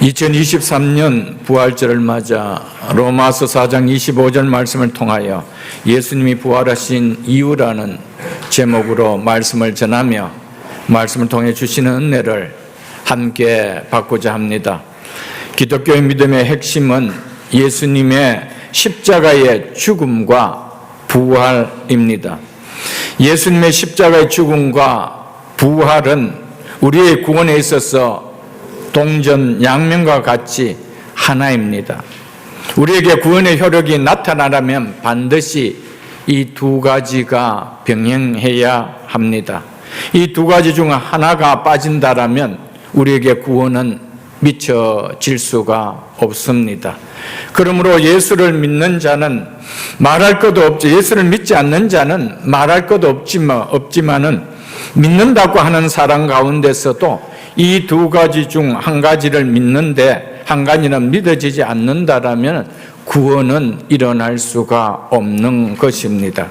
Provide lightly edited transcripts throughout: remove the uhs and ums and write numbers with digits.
2023년 부활절을 맞아 로마서 4장 25절 말씀을 통하여 예수님이 부활하신 이유라는 제목으로 말씀을 전하며 말씀을 통해 주시는 은혜를 함께 받고자 합니다. 기독교의 믿음의 핵심은 예수님의 십자가의 죽음과 부활입니다. 예수님의 십자가의 죽음과 부활은 우리의 구원에 있어서 동전양면과 같이 하나입니다. 우리에게 구원의 효력이 나타나려면 반드시 이 두 가지가 병행해야 합니다. 이 두 가지 중 하나가 빠진다라면 우리에게 구원은 미쳐질 수가 없습니다. 그러므로 예수를 믿는 자는 말할 것도 없지, 예수를 믿지 않는 자는 말할 것도 없지만은 믿는다고 하는 사람 가운데서도 이 두 가지 중 한 가지를 믿는데 한 가지는 믿어지지 않는다라면 구원은 일어날 수가 없는 것입니다.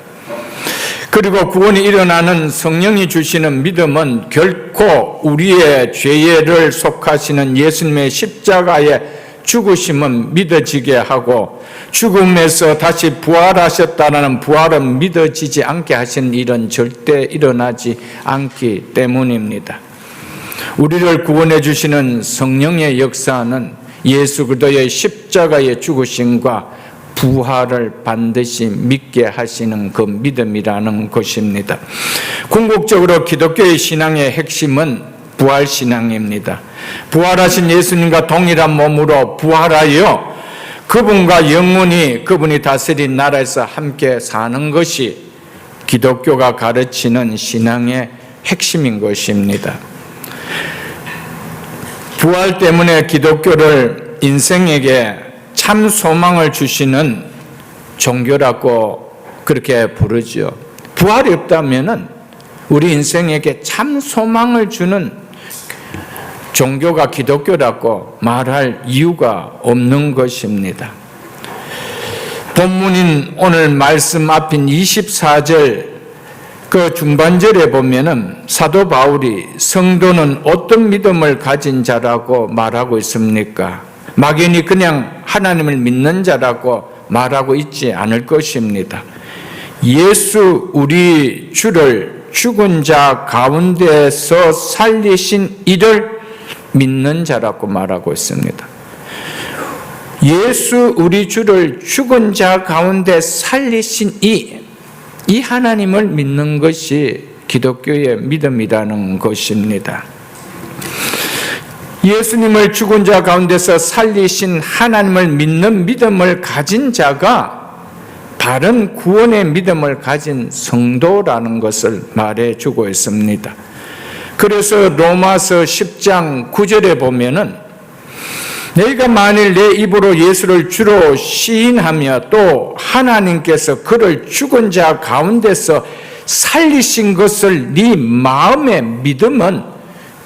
그리고 구원이 일어나는 성령이 주시는 믿음은 결코 우리의 죄를 속하시는 예수님의 십자가의 죽으심은 믿어지게 하고 죽음에서 다시 부활하셨다는 부활은 믿어지지 않게 하시는 일은 절대 일어나지 않기 때문입니다. 우리를 구원해 주시는 성령의 역사는 예수 그리스도의 십자가의 죽으심과 부활을 반드시 믿게 하시는 그 믿음이라는 것입니다. 궁극적으로 기독교의 신앙의 핵심은 부활신앙입니다. 부활하신 예수님과 동일한 몸으로 부활하여 그분과 영원히 그분이 다스린 나라에서 함께 사는 것이 기독교가 가르치는 신앙의 핵심인 것입니다. 부활 때문에 기독교를 인생에게 참 소망을 주시는 종교라고 그렇게 부르죠. 부활이 없다면은 우리 인생에게 참 소망을 주는 종교가 기독교라고 말할 이유가 없는 것입니다. 본문인 오늘 말씀 앞인 24절 그 중반절에 보면은 사도 바울이 성도는 어떤 믿음을 가진 자라고 말하고 있습니까? 막연히 그냥 하나님을 믿는 자라고 말하고 있지 않을 것입니다. 예수 우리 주를 죽은 자 가운데서 살리신 이를 믿는 자라고 말하고 있습니다. 예수 우리 주를 죽은 자 가운데 살리신 이 하나님을 믿는 것이 기독교의 믿음이라는 것입니다. 예수님을 죽은 자 가운데서 살리신 하나님을 믿는 믿음을 가진 자가 바른 구원의 믿음을 가진 성도라는 것을 말해주고 있습니다. 그래서 로마서 10장 9절에 보면은 너희가 만일 내 입으로 예수를 주로 시인하며 또 하나님께서 그를 죽은 자 가운데서 살리신 것을 네 마음에 믿으면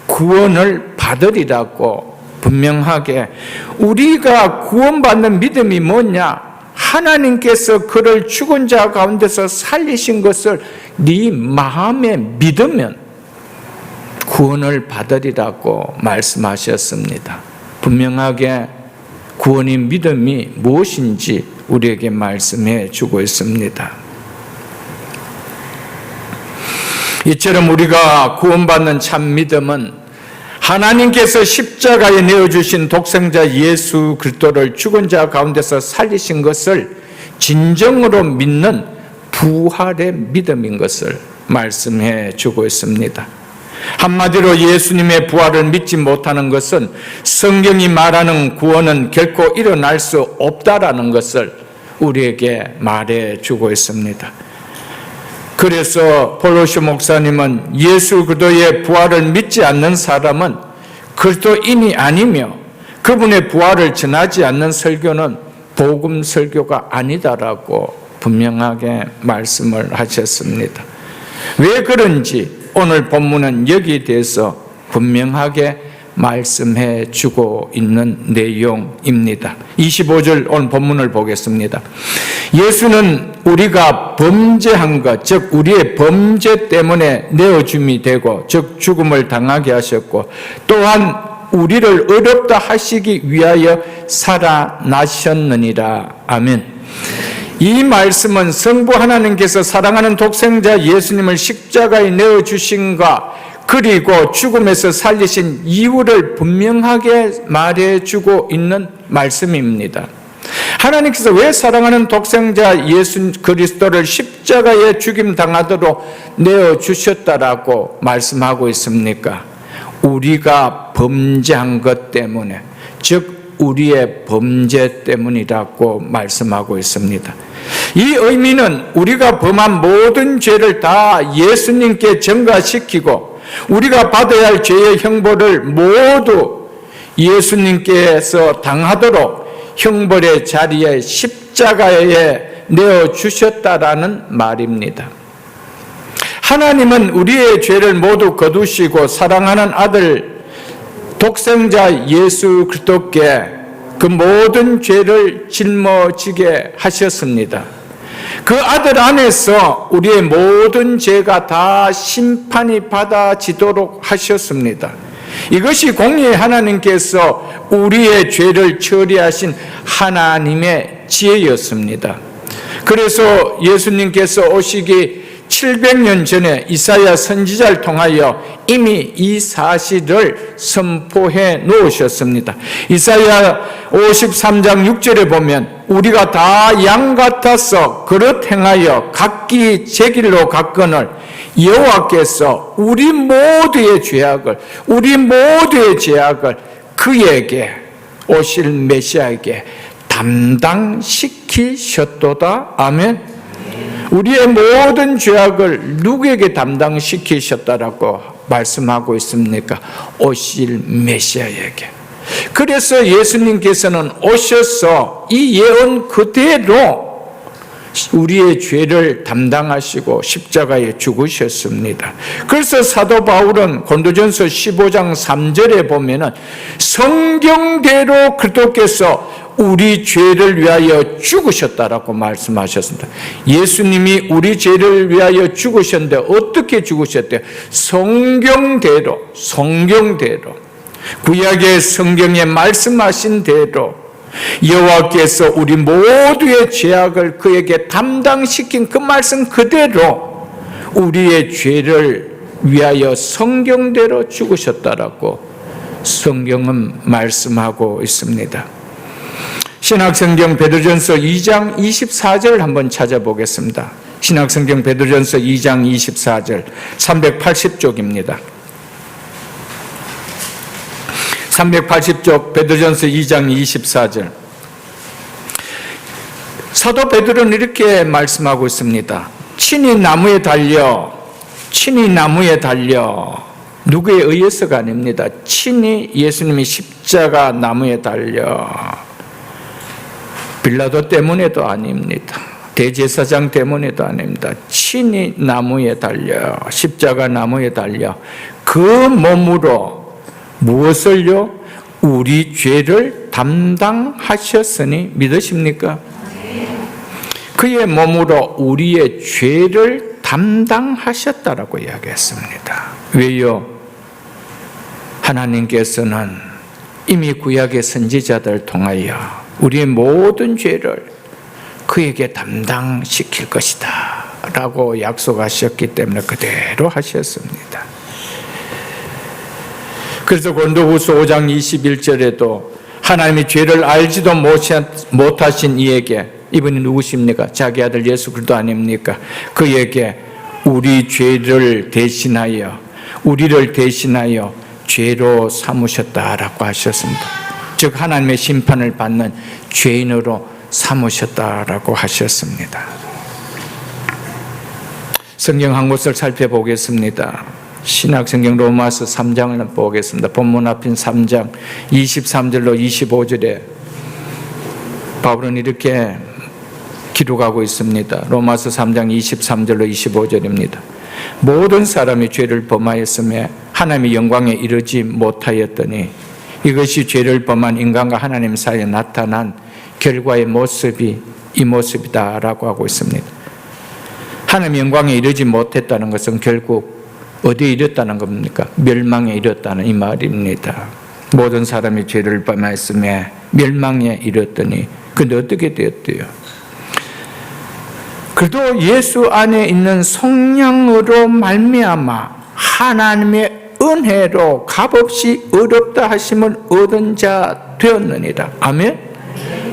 구원을 받으리라고 분명하게, 우리가 구원받는 믿음이 뭐냐? 하나님께서 그를 죽은 자 가운데서 살리신 것을 네 마음에 믿으면 구원을 받으리라고 말씀하셨습니다. 분명하게 구원의 믿음이 무엇인지 우리에게 말씀해 주고 있습니다. 이처럼 우리가 구원받는 참 믿음은 하나님께서 십자가에 내어주신 독생자 예수 그리스도를 죽은 자 가운데서 살리신 것을 진정으로 믿는 부활의 믿음인 것을 말씀해 주고 있습니다. 한마디로 예수님의 부활을 믿지 못하는 것은 성경이 말하는 구원은 결코 일어날 수 없다라는 것을 우리에게 말해주고 있습니다. 그래서 폴로시 목사님은 예수 그리스도의 부활을 믿지 않는 사람은 그리스도인이 아니며 그분의 부활을 전하지 않는 설교는 복음 설교가 아니다라고 분명하게 말씀을 하셨습니다. 왜 그런지 오늘 본문은 여기에 대해서 분명하게 말씀해 주고 있는 내용입니다. 25절 오늘 본문을 보겠습니다. 예수는 우리가 범죄한 것, 즉 우리의 범죄 때문에 내어줌이 되고, 즉 죽음을 당하게 하셨고, 또한 우리를 의롭다 하시기 위하여 살아나셨느니라. 아멘. 이 말씀은 성부 하나님께서 사랑하는 독생자 예수님을 십자가에 내어주신과 그리고 죽음에서 살리신 이유를 분명하게 말해주고 있는 말씀입니다. 하나님께서 왜 사랑하는 독생자 예수 그리스도를 십자가에 죽임당하도록 내어주셨다라고 말씀하고 있습니까? 우리가 범죄한 것 때문에, 즉 우리의 범죄 때문이라고 말씀하고 있습니다. 이 의미는 우리가 범한 모든 죄를 다 예수님께 전가시키고 우리가 받아야 할 죄의 형벌을 모두 예수님께서 당하도록 형벌의 자리에 십자가에 내어주셨다라는 말입니다. 하나님은 우리의 죄를 모두 거두시고 사랑하는 아들 독생자 예수 그리스도께 그 모든 죄를 짊어지게 하셨습니다. 그 아들 안에서 우리의 모든 죄가 다 심판이 받아지도록 하셨습니다. 이것이 공의의 하나님께서 우리의 죄를 처리하신 하나님의 지혜였습니다. 그래서 예수님께서 오시기 700년 전에 이사야 선지자를 통하여 이미 이 사실을 선포해 놓으셨습니다. 이사야 53장 6절에 보면 우리가 다 양 같아서 그릇 행하여 각기 제 길로 갔거늘 여호와께서 우리 모두의 죄악을 그에게 오실 메시아에게 담당시키셨도다. 아멘. 우리의 모든 죄악을 누구에게 담당시키셨다라고 말씀하고 있습니까? 오실 메시아에게. 그래서 예수님께서는 오셔서 이 예언 그대로 우리의 죄를 담당하시고 십자가에 죽으셨습니다. 그래서 사도 바울은 고린도전서 15장 3절에 보면은 성경대로 그리스도께서 우리 죄를 위하여 죽으셨다라고 말씀하셨습니다. 예수님이 우리 죄를 위하여 죽으셨는데 어떻게 죽으셨대요? 성경대로 구약의 성경에 말씀하신 대로 여호와께서 우리 모두의 죄악을 그에게 담당시킨 그 말씀 그대로 우리의 죄를 위하여 성경대로 죽으셨다라고 성경은 말씀하고 있습니다. 신약성경 베드로전서 2장 24절 한번 찾아보겠습니다. 신약성경 베드로전서 2장 24절 380쪽입니다. 380쪽 베드로전서 2장 24절. 사도 베드로는 이렇게 말씀하고 있습니다. 친히 나무에 달려 누구에 의해서가 아닙니다. 친히 예수님이 십자가 나무에 달려 빌라도 때문에도 아닙니다. 대제사장 때문에도 아닙니다. 친히 나무에 달려 십자가 나무에 달려 그 몸으로 무엇을요? 우리 죄를 담당하셨으니 믿으십니까? 그의 몸으로 우리의 죄를 담당하셨다라고 이야기했습니다. 왜요? 하나님께서는 이미 구약의 선지자들을 통하여 우리의 모든 죄를 그에게 담당시킬 것이다 라고 약속하셨기 때문에 그대로 하셨습니다. 그래서 고린도후서 5장 21절에도 하나님이 죄를 알지도 못하신 이에게, 이분이 누구십니까? 자기 아들 예수 그리스도 아닙니까? 그에게 우리를 대신하여 죄로 삼으셨다라고 하셨습니다. 즉 하나님의 심판을 받는 죄인으로 삼으셨다라고 하셨습니다. 성경 한 곳을 살펴보겠습니다. 신약성경 로마서 3장을 보겠습니다. 본문 앞인 3장 23절로 25절에 바울은 이렇게 기록하고 있습니다. 로마서 3장 23절로 25절입니다. 모든 사람이 죄를 범하였으며 하나님의 영광에 이르지 못하였더니 이것이 죄를 범한 인간과 하나님 사이에 나타난 결과의 모습이 이 모습이다라고 하고 있습니다. 하나님의 영광에 이르지 못했다는 것은 결국 어디에 이르렀다는 겁니까? 멸망에 이르렀다는 이 말입니다. 모든 사람이 죄를 범하였음에 멸망에 이르렀더니 근데 어떻게 되었대요? 그래도 예수 안에 있는 성령으로 말미암아 하나님의 은혜로 값없이 어렵다 하심을 얻은 자 되었느니라. 아멘.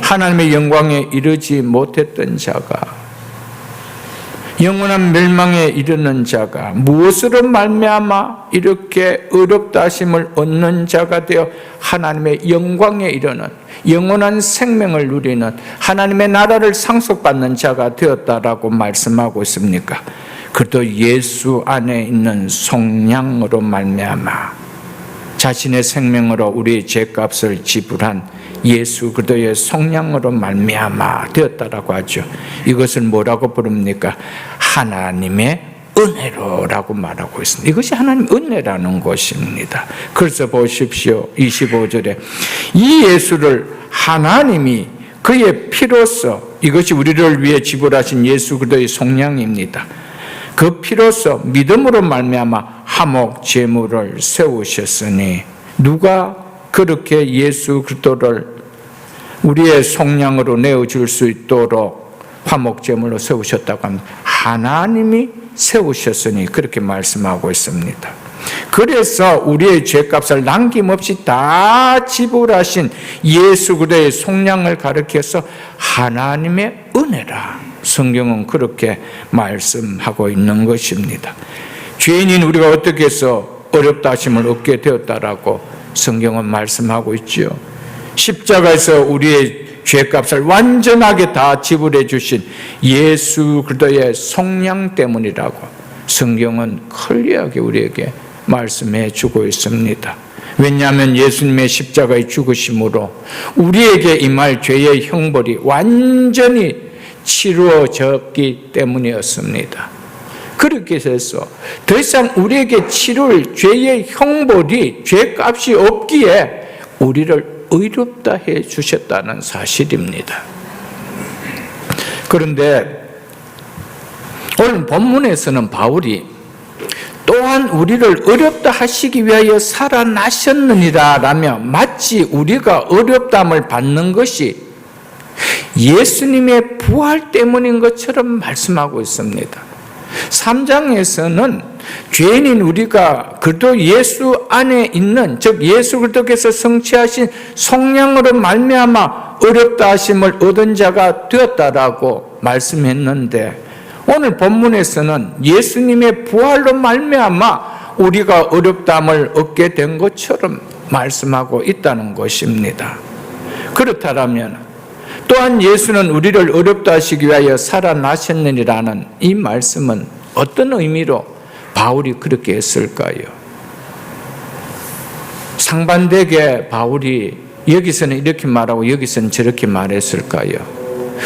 하나님의 영광에 이르지 못했던 자가, 영원한 멸망에 이르는 자가 무엇으로 말미암아 이렇게 어렵다 하심을 얻는 자가 되어 하나님의 영광에 이르는 영원한 생명을 누리는 하나님의 나라를 상속받는 자가 되었다라고 말씀하고 있습니까? 그래도 예수 안에 있는 성령으로 말미암아 자신의 생명으로 우리의 죄값을 지불한 예수 그리스도의 성령으로 말미암아 되었다라고 하죠. 이것을 뭐라고 부릅니까? 하나님의 은혜로라고 말하고 있습니다. 이것이 하나님의 은혜라는 것입니다. 그래서 보십시오. 25절에 이 예수를 하나님이 그의 피로써, 이것이 우리를 위해 지불하신 예수 그리스도의 성령입니다. 그 피로써 믿음으로 말미암아 화목 제물을 세우셨으니, 누가 그렇게 예수 그리스도를 우리의 속량으로 내어줄 수 있도록 화목 제물로 세우셨다고 합니다. 하나님이 세우셨으니 그렇게 말씀하고 있습니다. 그래서 우리의 죄값을 남김없이 다 지불하신 예수 그리스도의 속량을 가리켜서 하나님의 은혜라, 성경은 그렇게 말씀하고 있는 것입니다. 죄인인 우리가 어떻게 해서 어렵다 하심을 얻게 되었다라고 성경은 말씀하고 있죠. 십자가에서 우리의 죄값을 완전하게 다 지불해 주신 예수 그리스도의 속량 때문이라고 성경은 클리어하게 우리에게 말씀해 주고 있습니다. 왜냐하면 예수님의 십자가의 죽으심으로 우리에게 임할 죄의 형벌이 완전히 치루어졌기 때문이었습니다. 그렇게 해서 더 이상 우리에게 치룰 죄의 형벌이, 죄값이 없기에 우리를 의롭다 해 주셨다는 사실입니다. 그런데 오늘 본문에서는 바울이 또한 우리를 어렵다 하시기 위하여 살아나셨느니라 라며 마치 우리가 어렵담을 받는 것이 예수님의 부활 때문인 것처럼 말씀하고 있습니다. 3장에서는 죄인인 우리가 그리스도 예수 안에 있는, 즉 예수 그리스도께서 성취하신 성령으로 말미암아 어렵다 하심을 얻은 자가 되었다라고 말씀했는데, 오늘 본문에서는 예수님의 부활로 말미암아 우리가 어렵다함을 얻게 된 것처럼 말씀하고 있다는 것입니다. 그렇다면 또한 예수는 우리를 어렵다 하시기 위하여 살아나셨느니라는 이 말씀은 어떤 의미로 바울이 그렇게 했을까요? 상반되게 바울이 여기서는 이렇게 말하고 여기서는 저렇게 말했을까요?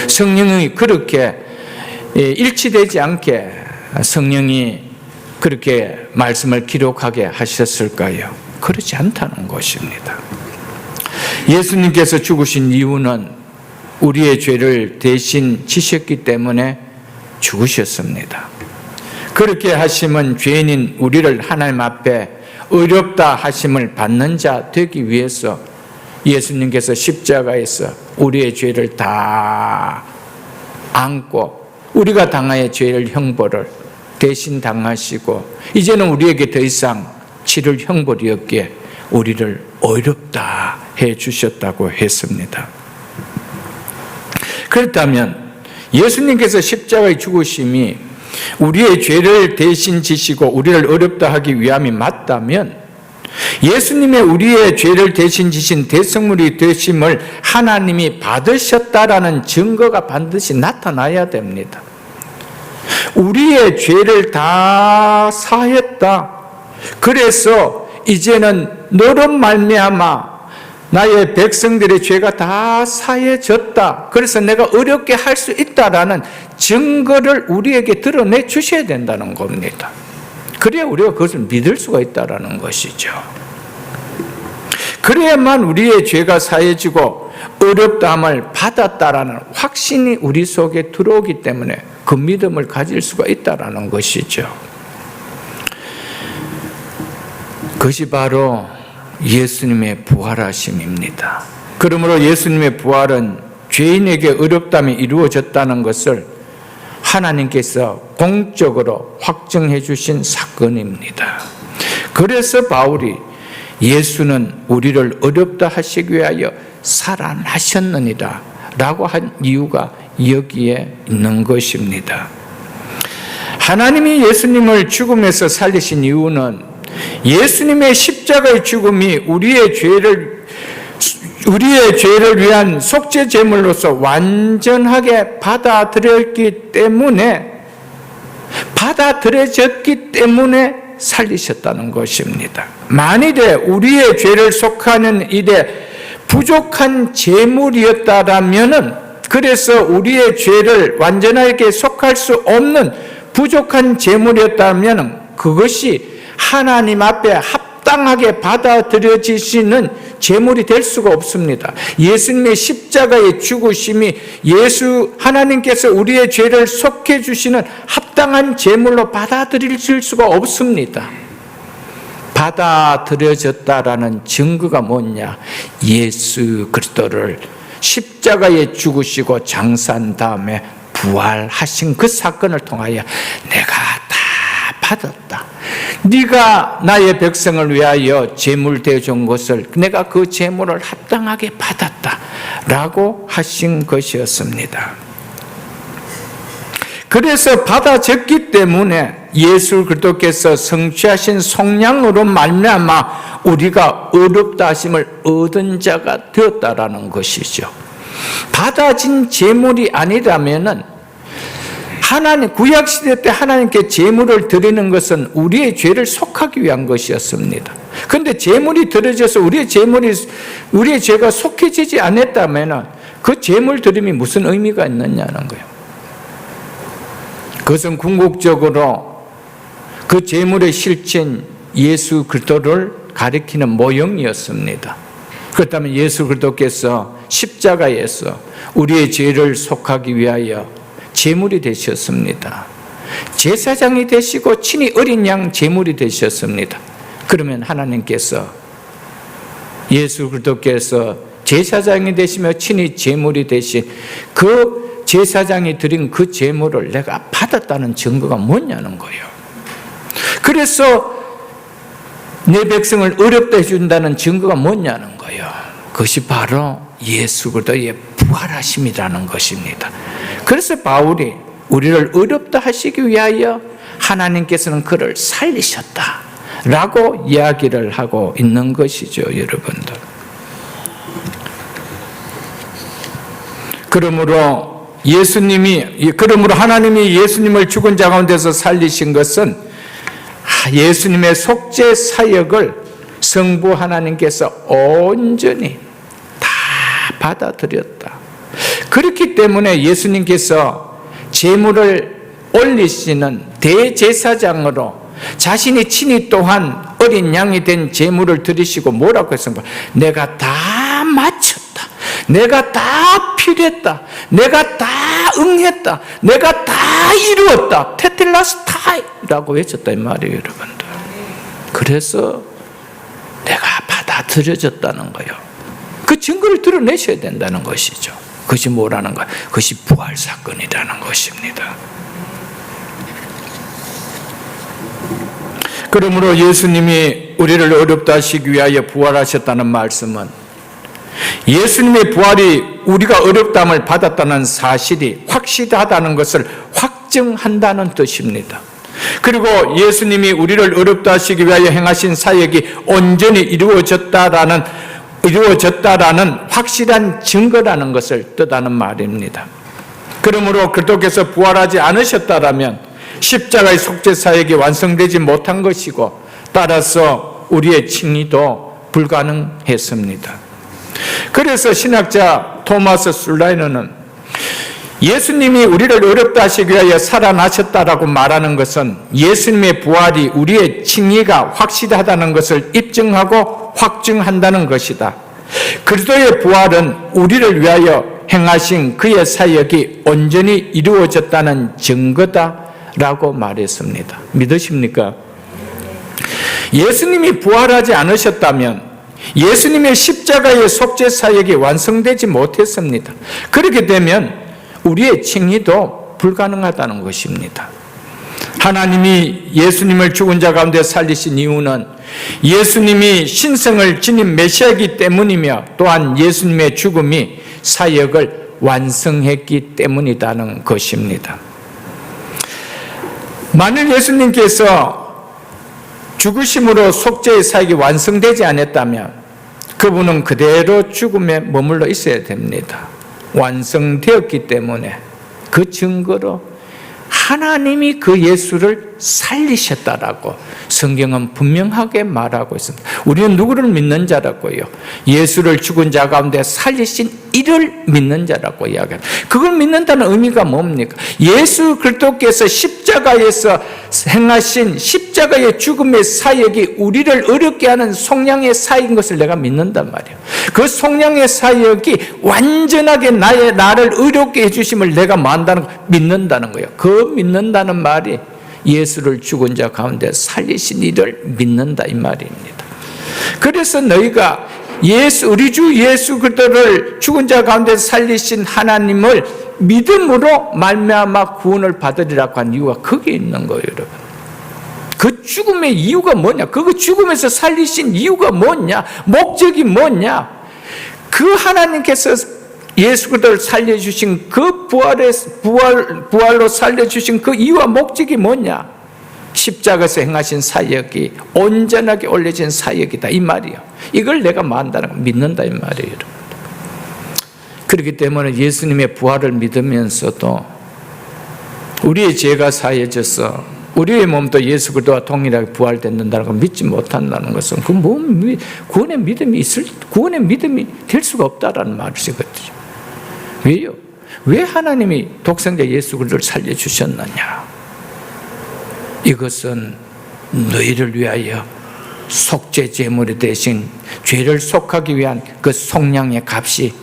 성령이 그렇게 일치되지 않게 성령이 그렇게 말씀을 기록하게 하셨을까요? 그렇지 않다는 것입니다. 예수님께서 죽으신 이유는 우리의 죄를 대신 지셨기 때문에 죽으셨습니다. 그렇게 하심은 죄인인 우리를 하나님 앞에 어렵다 하심을 받는 자 되기 위해서 예수님께서 십자가에서 우리의 죄를 다 안고 우리가 당할 죄를 형벌을 대신 당하시고 이제는 우리에게 더 이상 치를 형벌이 없기에 우리를 어렵다 해 주셨다고 했습니다. 그렇다면 예수님께서 십자가의 죽으심이 우리의 죄를 대신 지시고 우리를 어렵다 하기 위함이 맞다면 예수님의 우리의 죄를 대신 지신 대성물이 되심을 하나님이 받으셨다라는 증거가 반드시 나타나야 됩니다. 우리의 죄를 다 사했다. 그래서 이제는 너로 말미암아 나의 백성들의 죄가 다 사해졌다. 그래서 내가 어렵게 할 수 있다라는 증거를 우리에게 드러내 주셔야 된다는 겁니다. 그래야 우리가 그것을 믿을 수가 있다라는 것이죠. 그래야만 우리의 죄가 사해지고 어렵다함을 받았다라는 확신이 우리 속에 들어오기 때문에 그 믿음을 가질 수가 있다라는 것이죠. 그것이 바로 예수님의 부활하심입니다. 그러므로 예수님의 부활은 죄인에게 어렵담이 이루어졌다는 것을 하나님께서 공적으로 확정해 주신 사건입니다. 그래서 바울이 예수는 우리를 어렵다 하시기 위하여 살아나셨느니라 라고 한 이유가 여기에 있는 것입니다. 하나님이 예수님을 죽음에서 살리신 이유는 예수님의 십자가의 죽음이 우리의 죄를 위한 속죄 제물로서 완전하게 받아들여졌기 때문에 살리셨다는 것입니다. 만일에 우리의 죄를 속하는 일에 부족한 제물이었다라면은, 그래서 우리의 죄를 완전하게 속할 수 없는 부족한 제물이었다면 그것이 하나님 앞에 합당하게 받아들여지시는 제물이 될 수가 없습니다. 예수님의 십자가의 죽으심이 하나님께서 우리의 죄를 속해 주시는 합당한 제물로 받아들일 수가 없습니다. 받아들여졌다라는 증거가 뭐냐? 예수 그리스도를 십자가에 죽으시고 장사한 다음에 부활하신 그 사건을 통하여 내가 다 받았다. 네가 나의 백성을 위하여 제물 되어준 것을 내가 그 제물을 합당하게 받았다 라고 하신 것이었습니다. 그래서 받아졌기 때문에 예수 그리스도께서 성취하신 속량으로 말미암아 우리가 어렵다 하심을 얻은 자가 되었다라는 것이죠. 받아진 제물이 아니라면은 하나님 구약 시대 때 하나님께 제물을 드리는 것은 우리의 죄를 속하기 위한 것이었습니다. 그런데 제물이 드려져서 우리의 죄가 속해지지 않았다면은 그 제물 드림이 무슨 의미가 있느냐는 거예요. 그것은 궁극적으로 그 제물의 실체인 예수 그리스도를 가리키는 모형이었습니다. 그렇다면 예수 그리스도께서 십자가에서 우리의 죄를 속하기 위하여 제물이 되셨습니다. 제사장이 되시고 친히 어린 양 제물이 되셨습니다. 그러면 하나님께서 예수 그리스도께서 제사장이 되시며 친히 제물이 되신 그 제사장이 드린 그 제물을 내가 받았다는 증거가 뭐냐는 거예요. 그래서 내 백성을 어렵다 해준다는 증거가 뭐냐는 거예요. 그것이 바로 예수 그리스도의 부활하심이라는 것입니다. 그래서 바울이 우리를 어렵다 하시기 위하여 하나님께서는 그를 살리셨다라고 이야기를 하고 있는 것이죠, 여러분들. 그러므로 하나님이 예수님을 죽은 자 가운데서 살리신 것은 예수님의 속죄 사역을 성부 하나님께서 온전히 다 받아들였다. 그렇기 때문에 예수님께서 제물을 올리시는 대제사장으로 자신이 친히 또한 어린 양이 된 제물을 드리시고 뭐라고 했습니까? 내가 다 마쳤다. 내가 다 필했다. 내가 다 응했다. 내가 다 이루었다. 테텔라스타이라고 외쳤다 이 말이에요, 여러분들. 그래서 내가 받아들여졌다는 거예요. 그 증거를 드러내셔야 된다는 것이죠. 그것이 뭐라는 거예요? 그것이 부활 사건이라는 것입니다. 그러므로 예수님이 우리를 어렵다 하시기 위하여 부활하셨다는 말씀은 예수님의 부활이 우리가 어렵다함을 받았다는 사실이 확실하다는 것을 확증한다는 뜻입니다. 그리고 예수님이 우리를 어렵다 하시기 위하여 행하신 사역이 온전히 이루어졌다라는 확실한 증거라는 것을 뜻하는 말입니다. 그러므로 그리스도께서 부활하지 않으셨다라면 십자가의 속죄 사역이 완성되지 못한 것이고 따라서 우리의 칭의도 불가능했습니다. 그래서 신학자 토마스 술라이너는 예수님이 우리를 어렵다 하시기 위하여 살아나셨다라고 말하는 것은 예수님의 부활이 우리의 칭의가 확실하다는 것을 입증하고 확증한다는 것이다. 그리스도의 부활은 우리를 위하여 행하신 그의 사역이 온전히 이루어졌다는 증거다라고 말했습니다. 믿으십니까? 예수님이 부활하지 않으셨다면 예수님의 십자가의 속죄 사역이 완성되지 못했습니다. 그렇게 되면 우리의 칭의도 불가능하다는 것입니다. 하나님이 예수님을 죽은 자 가운데 살리신 이유는 예수님이 신성을 지닌 메시아이기 때문이며 또한 예수님의 죽음이 사역을 완성했기 때문이라는 것입니다. 만일 예수님께서 죽으심으로 속죄의 사역이 완성되지 않았다면 그분은 그대로 죽음에 머물러 있어야 됩니다. 완성되었기 때문에 그 증거로 하나님이 그 예수를 살리셨다라고 성경은 분명하게 말하고 있습니다. 우리는 누구를 믿는 자라고요? 예수를 죽은 자 가운데 살리신 이를 믿는 자라고 이야기합니다. 그걸 믿는다는 의미가 뭡니까? 예수 그리스도께서 십자가에서 행하신 십자가의 죽음의 사역이 우리를 어렵게 하는 속량의 사역인 것을 내가 믿는단 말이에요. 그 속량의 사역이 완전하게 나를 어렵게 해주심을 내가 믿는다는 거예요. 그 믿는다는 말이 예수를 죽은 자 가운데 살리신 이를 믿는다 이 말입니다. 그래서 너희가 우리 주 예수 그리스도를 죽은 자 가운데 살리신 하나님을 믿음으로 말미암아 구원을 받으리라고 한 이유가 거기에 있는 거예요, 여러분. 그 죽음의 이유가 뭐냐? 그 죽음에서 살리신 이유가 뭐냐? 목적이 뭐냐? 그 하나님께서 예수 그리스도를 살려주신 그 부활로 살려주신 그 이유와 목적이 뭐냐? 십자가에서 행하신 사역이 온전하게 올려진 사역이다 이 말이에요. 이걸 내가 믿는다 이 말이에요, 여러분. 그렇기 때문에 예수님의 부활을 믿으면서도 우리의 죄가 사해져서 우리의 몸도 예수 그리스도와 동일하게 부활된다는 걸 믿지 못한다는 것은 그 구원의 믿음이 될 수가 없다라는 말이거든요. 왜요? 왜 하나님이 독생자 예수 그리스도를 살려주셨느냐? 이것은 너희를 위하여 속죄 제물이 대신 죄를 속하기 위한 그 속량의 값이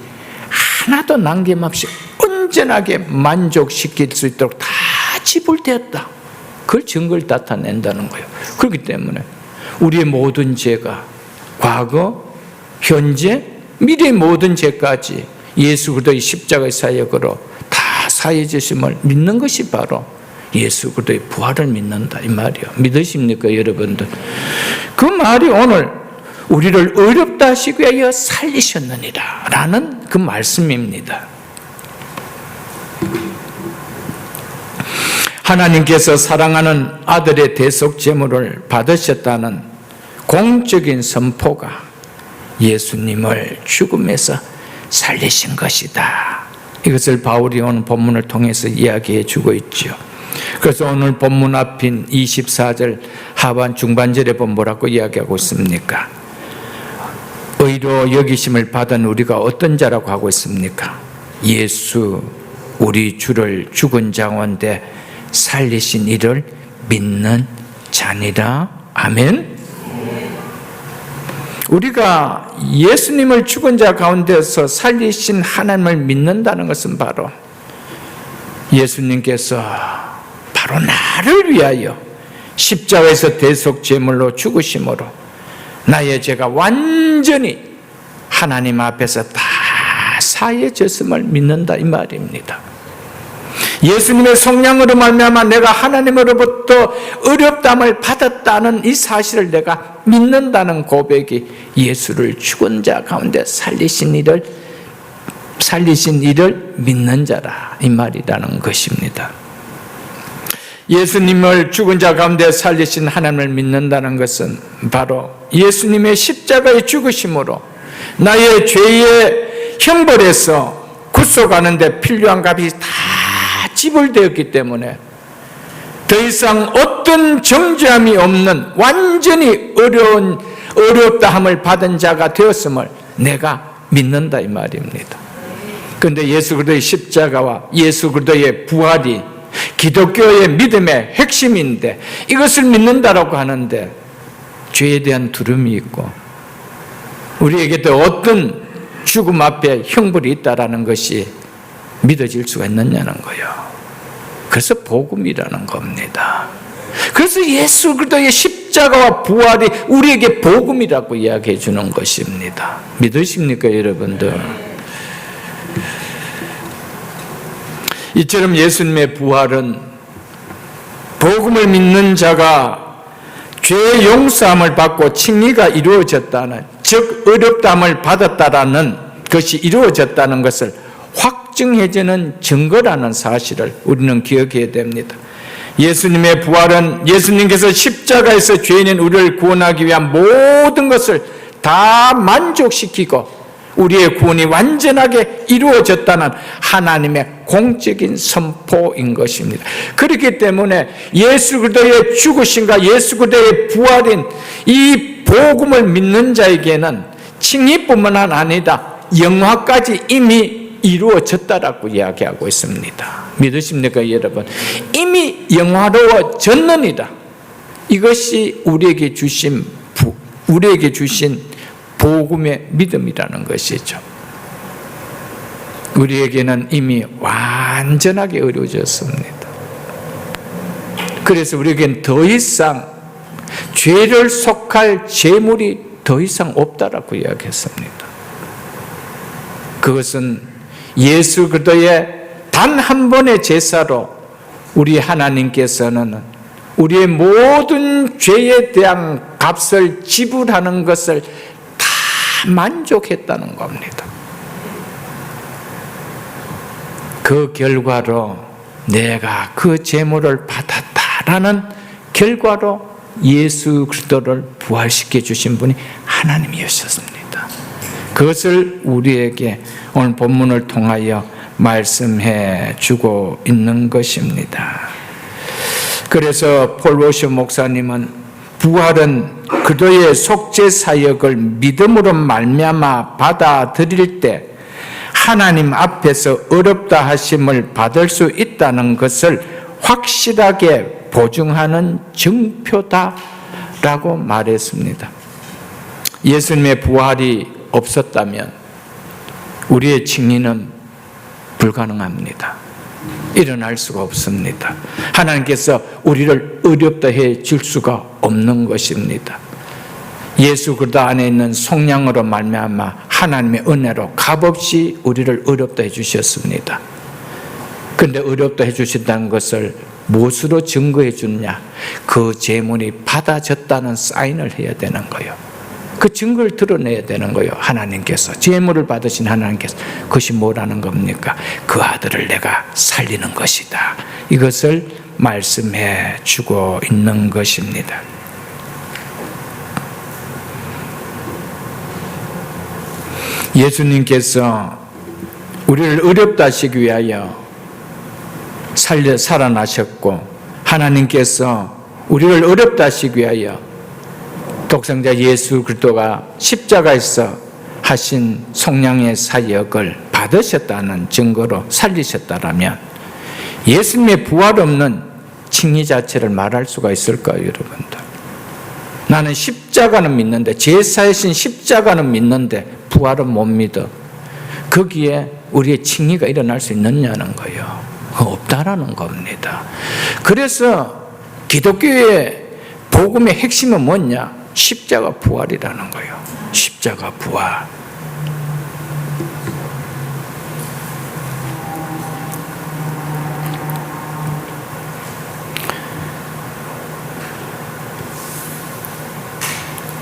하나도 남김없이 온전하게 만족시킬 수 있도록 다 지불되었다. 그걸 증거를 나타낸다는 거예요. 그렇기 때문에 우리의 모든 죄가 과거, 현재, 미래의 모든 죄까지 예수 그리스도의 십자가의 사역으로 다 사해주심을 믿는 것이 바로 예수 그리스도의 부활을 믿는다 이 말이요. 믿으십니까, 여러분들? 그 말이 오늘 우리를 어렵다 하시기 위하여 살리셨느니라 라는 그 말씀입니다. 하나님께서 사랑하는 아들의 대속 제물을 받으셨다는 공적인 선포가 예수님을 죽음에서 살리신 것이다. 이것을 바울이 오늘 본문을 통해서 이야기해 주고 있죠. 그래서 오늘 본문 앞인 24절 하반 중반절에 보면 뭐라고 이야기하고 있습니까? 의로 여기심을 받은 우리가 어떤 자라고 하고 있습니까? 예수 우리 주를 죽은 자 가운데 살리신 이를 믿는 자니라. 아멘. 우리가 예수님을 죽은 자 가운데서 살리신 하나님을 믿는다는 것은 바로 예수님께서 바로 나를 위하여 십자가에서 대속 제물로 죽으심으로 나의 죄가 완전히 하나님 앞에서 다 사해졌음을 믿는다 이 말입니다. 예수님의 속량으로 말미암아 내가 하나님으로부터 어렵담을 받았다는 이 사실을 내가 믿는다는 고백이 예수를 죽은 자 가운데 살리신 이를 믿는 자라 이 말이라는 것입니다. 예수님을 죽은 자 가운데 살리신 하나님을 믿는다는 것은 바로 예수님의 십자가의 죽으심으로 나의 죄의 형벌에서 구속하는 데 필요한 값이 다 지불되었기 때문에 더 이상 어떤 정죄함이 없는 완전히 어렵다함을 받은 자가 되었음을 내가 믿는다 이 말입니다. 그런데 예수 그리스도의 십자가와 예수 그리스도의 부활이 기독교의 믿음의 핵심인데 이것을 믿는다라고 하는데 죄에 대한 두려움이 있고 우리에게도 어떤 죽음 앞에 형벌이 있다라는 것이 믿어질 수가 있느냐는 거예요. 그래서 복음이라는 겁니다. 그래서 예수 그리스도의 십자가와 부활이 우리에게 복음이라고 이야기해 주는 것입니다. 믿으십니까, 여러분들? 이처럼 예수님의 부활은 복음을 믿는 자가 죄의 용서함을 받고 칭의가 이루어졌다는, 즉 어렵다함을 받았다라는 것이 이루어졌다는 것을 확증해주는 증거라는 사실을 우리는 기억해야 됩니다. 예수님의 부활은 예수님께서 십자가에서 죄인인 우리를 구원하기 위한 모든 것을 다 만족시키고 우리의 구원이 완전하게 이루어졌다는 하나님의 공적인 선포인 것입니다. 그렇기 때문에 예수 그리스도의 죽으심과 예수 그리스도의 부활인 이 복음을 믿는 자에게는 칭의뿐만 아니라 영화까지 이미 이루어졌다라고 이야기하고 있습니다. 믿으십니까, 여러분? 이미 영화로워졌느니라. 이것이 우리에게 주신 복음의 믿음이라는 것이죠. 우리에게는 이미 완전하게 이루어졌습니다. 그래서 우리에게는 더 이상 죄를 속할 재물이 더 이상 없다라고 이야기했습니다. 그것은 예수 그리스도의 단 한 번의 제사로 우리 하나님께서는 우리의 모든 죄에 대한 값을 지불하는 것을 다 만족했다는 겁니다. 그 결과로 내가 그 제물을 받았다라는 결과로 예수 그리스도를 부활시켜 주신 분이 하나님이셨습니다. 그것을 우리에게 오늘 본문을 통하여 말씀해 주고 있는 것입니다. 그래서 폴 워셔 목사님은 부활은 그도의 속죄 사역을 믿음으로 말미암아 받아들일 때 하나님 앞에서 어렵다 하심을 받을 수 있다는 것을 확실하게 보증하는 증표다라고 말했습니다. 예수님의 부활이 없었다면 우리의 칭의는 불가능합니다. 일어날 수가 없습니다. 하나님께서 우리를 어렵다 해 줄 수가 없는 것입니다. 예수 그리스도 안에 있는 속량으로 말미암아 하나님의 은혜로 값없이 우리를 어렵다 해 주셨습니다. 그런데 어렵다 해 주신다는 것을 무엇으로 증거해 주느냐? 그 제물이 받아졌다는 사인을 해야 되는 거예요. 그 증거를 드러내야 되는 거예요. 하나님께서 제물을 받으신 하나님께서 그것이 뭐라는 겁니까? 그 아들을 내가 살리는 것이다. 이것을 말씀해 주고 있는 것입니다. 예수님께서 우리를 어렵다 하시기 위하여 살아나셨고 하나님께서 우리를 어렵다 하시기 위하여 독생자 예수 그리스도가 십자가에서 하신 속량의 사역을 받으셨다는 증거로 살리셨다라면 예수님의 부활 없는 칭의 자체를 말할 수가 있을까요, 여러분들? 나는 십자가는 믿는데, 제사이신 십자가는 믿는데 부활은 못 믿어. 거기에 우리의 칭의가 일어날 수 있느냐는 거예요. 없다라는 겁니다. 그래서 기독교의 복음의 핵심은 뭐냐? 십자가 부활이라는 거예요. 십자가 부활.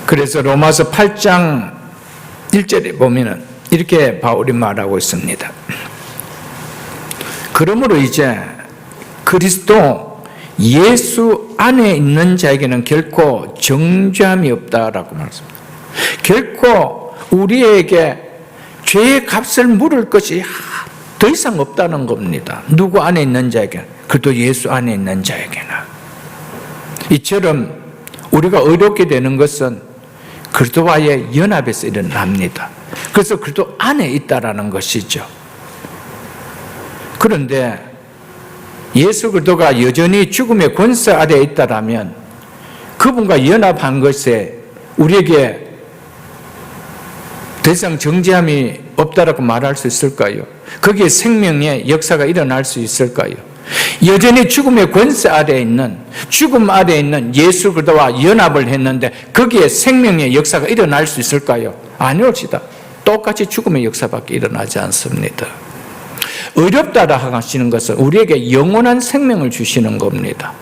그래서 로마서 8장 1절에 보면은 이렇게 바울이 말하고 있습니다. 그러므로 이제 그리스도 예수 안에 있는 자에게는 결코 정죄함이 없다라고 말했습니다. 결코 우리에게 죄의 값을 물을 것이 더 이상 없다는 겁니다. 누구 안에 있는 자에게, 그도 예수 안에 있는 자에게나. 이처럼 우리가 어렵게 되는 것은 그리스도와의 연합에서 일어납니다. 그래서 그리스도 안에 있다라는 것이죠. 그런데 예수 그리스도가 여전히 죽음의 권세 아래에 있다라면 그분과 연합한 것에 우리에게 더 이상 정죄함이 없다라고 말할 수 있을까요? 거기에 생명의 역사가 일어날 수 있을까요? 여전히 죽음의 권세 아래에 있는, 죽음 아래에 있는 예수 그리스도와 연합을 했는데 거기에 생명의 역사가 일어날 수 있을까요? 아니옵시다. 똑같이 죽음의 역사밖에 일어나지 않습니다. 어렵다라 하시는 것은 우리에게 영원한 생명을 주시는 겁니다.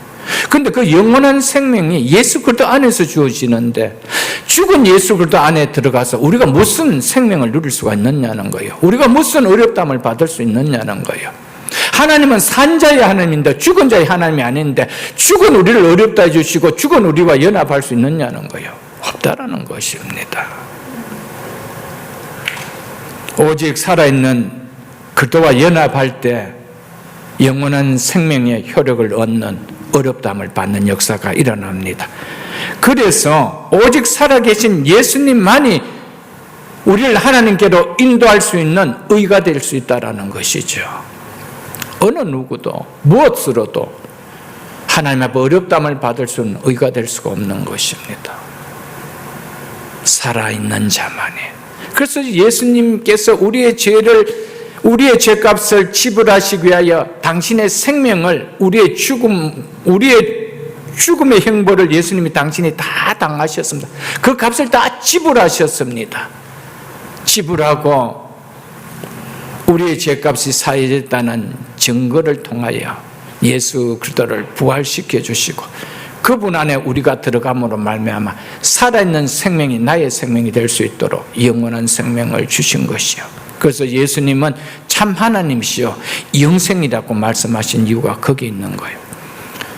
그런데 그 영원한 생명이 예수 그리스도 안에서 주어지는데 죽은 예수 그리스도 안에 들어가서 우리가 무슨 생명을 누릴 수가 있느냐는 거예요. 우리가 무슨 어렵담을 받을 수 있느냐는 거예요. 하나님은 산자의 하나님인데 죽은 자의 하나님이 아닌데 죽은 우리를 어렵다 해주시고 죽은 우리와 연합할 수 있느냐는 거예요. 없다라는 것입니다. 오직 살아있는 그리스도와 연합할 때 영원한 생명의 효력을 얻는 어렵담을 받는 역사가 일어납니다. 그래서 오직 살아계신 예수님만이 우리를 하나님께로 인도할 수 있는 의가 될 수 있다는 것이죠. 어느 누구도 무엇으로도 하나님 앞에 어렵담을 받을 수는 의가 될 수가 없는 것입니다. 살아있는 자만이. 그래서 예수님께서 우리의 죄값을 지불하시기 위하여 당신의 생명을 우리의 죽음의 형벌을 예수님이 당신이 다 당하셨습니다. 그 값을 다 지불하셨습니다. 지불하고 우리의 죄값이 사해졌다는 증거를 통하여 예수 그리스도를 부활시켜 주시고 그분 안에 우리가 들어감으로 말미암아 살아있는 생명이 나의 생명이 될 수 있도록 영원한 생명을 주신 것이요. 그래서 예수님은 참 하나님이시요 영생이라고 말씀하신 이유가 거기 있는 거예요.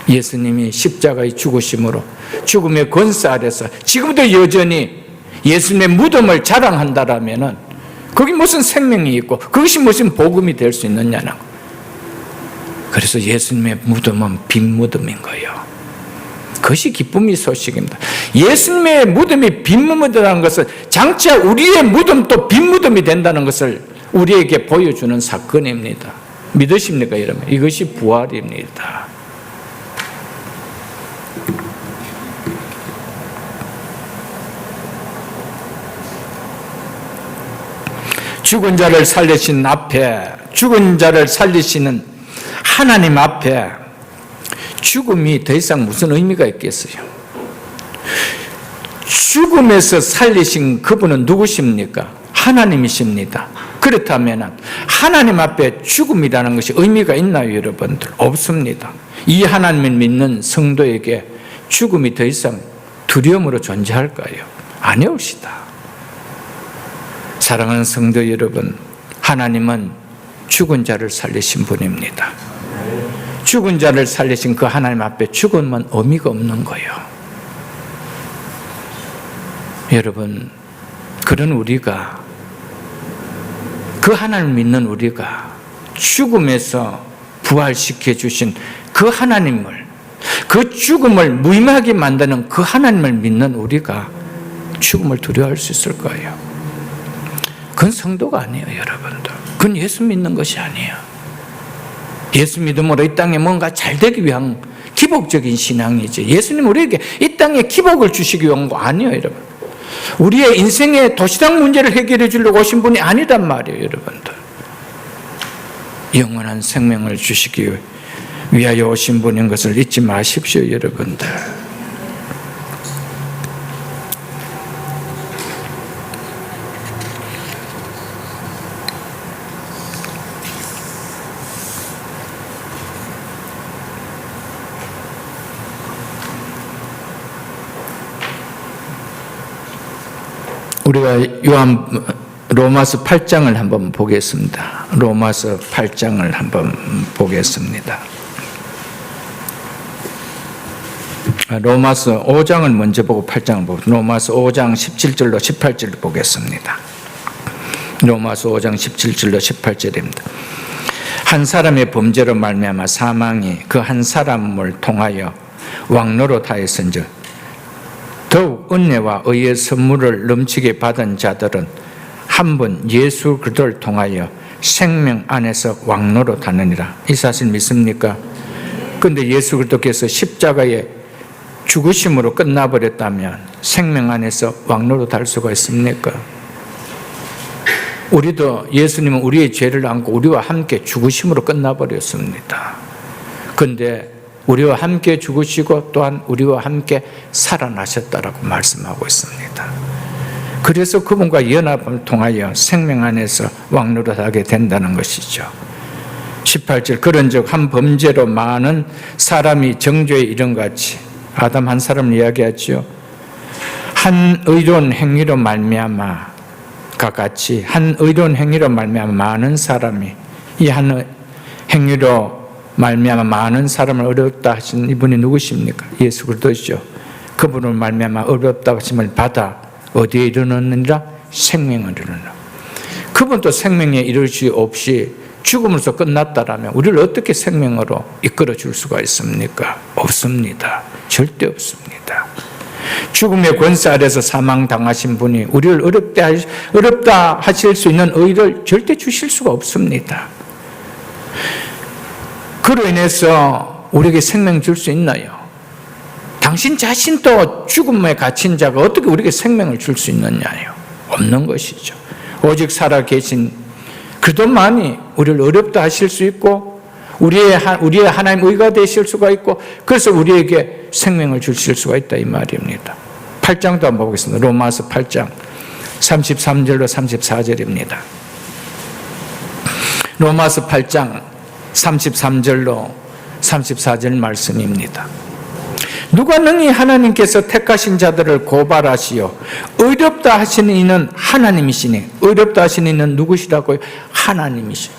예수님이 십자가의 죽으심으로 죽음의 권세 아래서 지금도 여전히 예수님의 무덤을 자랑한다라면은 거기 무슨 생명이 있고 그것이 무슨 복음이 될 수 있느냐는 거예요. 그래서 예수님의 무덤은 빈 무덤인 거예요. 그것이 기쁨의 소식입니다. 예수님의 무덤이 빈 무덤이라는 것은 장차 우리의 무덤도 빈 무덤이 된다는 것을 우리에게 보여주는 사건입니다. 믿으십니까 여러분? 이것이 부활입니다. 죽은 자를 살리신 앞에, 죽은 자를 살리시는 하나님 앞에 죽음이 더 이상 무슨 의미가 있겠어요? 죽음에서 살리신 그분은 누구십니까? 하나님이십니다. 그렇다면 하나님 앞에 죽음이라는 것이 의미가 있나요, 여러분들? 없습니다. 이 하나님을 믿는 성도에게 죽음이 더 이상 두려움으로 존재할까요? 아니옵시다. 사랑하는 성도 여러분, 하나님은 죽은 자를 살리신 분입니다. 죽은 자를 살리신 그 하나님 앞에 죽음은 의미가 없는 거예요. 여러분, 그런 우리가, 그 하나님을 믿는 우리가 죽음에서 부활시켜 주신 그 하나님을, 그 죽음을 무의미하게 만드는 그 하나님을 믿는 우리가 죽음을 두려워할 수 있을 거예요. 그건 성도가 아니에요, 여러분들. 그건 예수 믿는 것이 아니에요. 예수 믿음으로 이 땅에 뭔가 잘 되기 위한 기복적인 신앙이지. 예수님 우리에게 이 땅에 기복을 주시기 위한 거 아니에요, 여러분. 우리의 인생의 도시락 문제를 해결해 주려고 오신 분이 아니란 말이에요, 여러분들. 영원한 생명을 주시기 위하여 오신 분인 것을 잊지 마십시오, 여러분들. 우리가 로마서 8장을 한번 보겠습니다. 로마서 8장을 한번 보겠습니다. 로마서 5장을 먼저 보고 8장을 보고 로마서 5장 17절로 18절을 보겠습니다. 로마서 5장 17절로 18절입니다. 한 사람의 범죄로 말미암아 사망이 그 한 사람을 통하여 왕노로 하였은즉 더욱 은혜와 의의 선물을 넘치게 받은 자들은 한 분 예수 그리스도를 통하여 생명 안에서 왕노로 타느니라. 이 사실 믿습니까? 그런데 예수 그리스도께서 십자가에 죽으심으로 끝나버렸다면 생명 안에서 왕노로 탈 수가 있습니까? 우리도 예수님은 우리의 죄를 안고 우리와 함께 죽으심으로 끝나버렸습니다. 그런데 우리와 함께 죽으시고 또한 우리와 함께 살아나셨다라고 말씀하고 있습니다. 그래서 그분과 연합을 통하여 생명 안에서 왕노릇하게 된다는 것이죠. 18절 그런즉 한 범죄로 많은 사람이 정죄에 이른 같이 아담 한 사람을 이야기하죠. 한 의로운 행위로 말미암아가 같이 한 의로운 행위로 말미암아 많은 사람이 이 한 행위로 말미암아 많은 사람을 어렵다 하신 이분이 누구십니까? 예수 그리스도시죠. 그분을 말미암아 어렵다 하심을 받아 어디에 이르느니라? 생명을 이르느니라. 그분도 생명에 이를 수 없이 죽음으로서 끝났다라면 우리를 어떻게 생명으로 이끌어 줄 수가 있습니까? 없습니다. 절대 없습니다. 죽음의 권세 아래서 사망당하신 분이 우리를 어렵다 하실 수 있는 의를 절대 주실 수가 없습니다. 그로 인해서 우리에게 생명 줄 수 있나요? 당신 자신도 죽음에 갇힌 자가 어떻게 우리에게 생명을 줄 수 있느냐요? 없는 것이죠. 오직 살아계신 그분만이 우리를 어렵다 하실 수 있고 우리의 하나님 의가 되실 수가 있고 그래서 우리에게 생명을 주실 수가 있다 이 말입니다. 8장도 한번 보겠습니다. 로마서 8장 33절로 34절입니다. 로마서 8장 33절로 34절 말씀입니다. 누가 능히 하나님께서 택하신 자들을 고발하시오 의롭다 하시는 이는 하나님이시니 어렵다 하시는 이는 누구시라고요? 하나님이시오.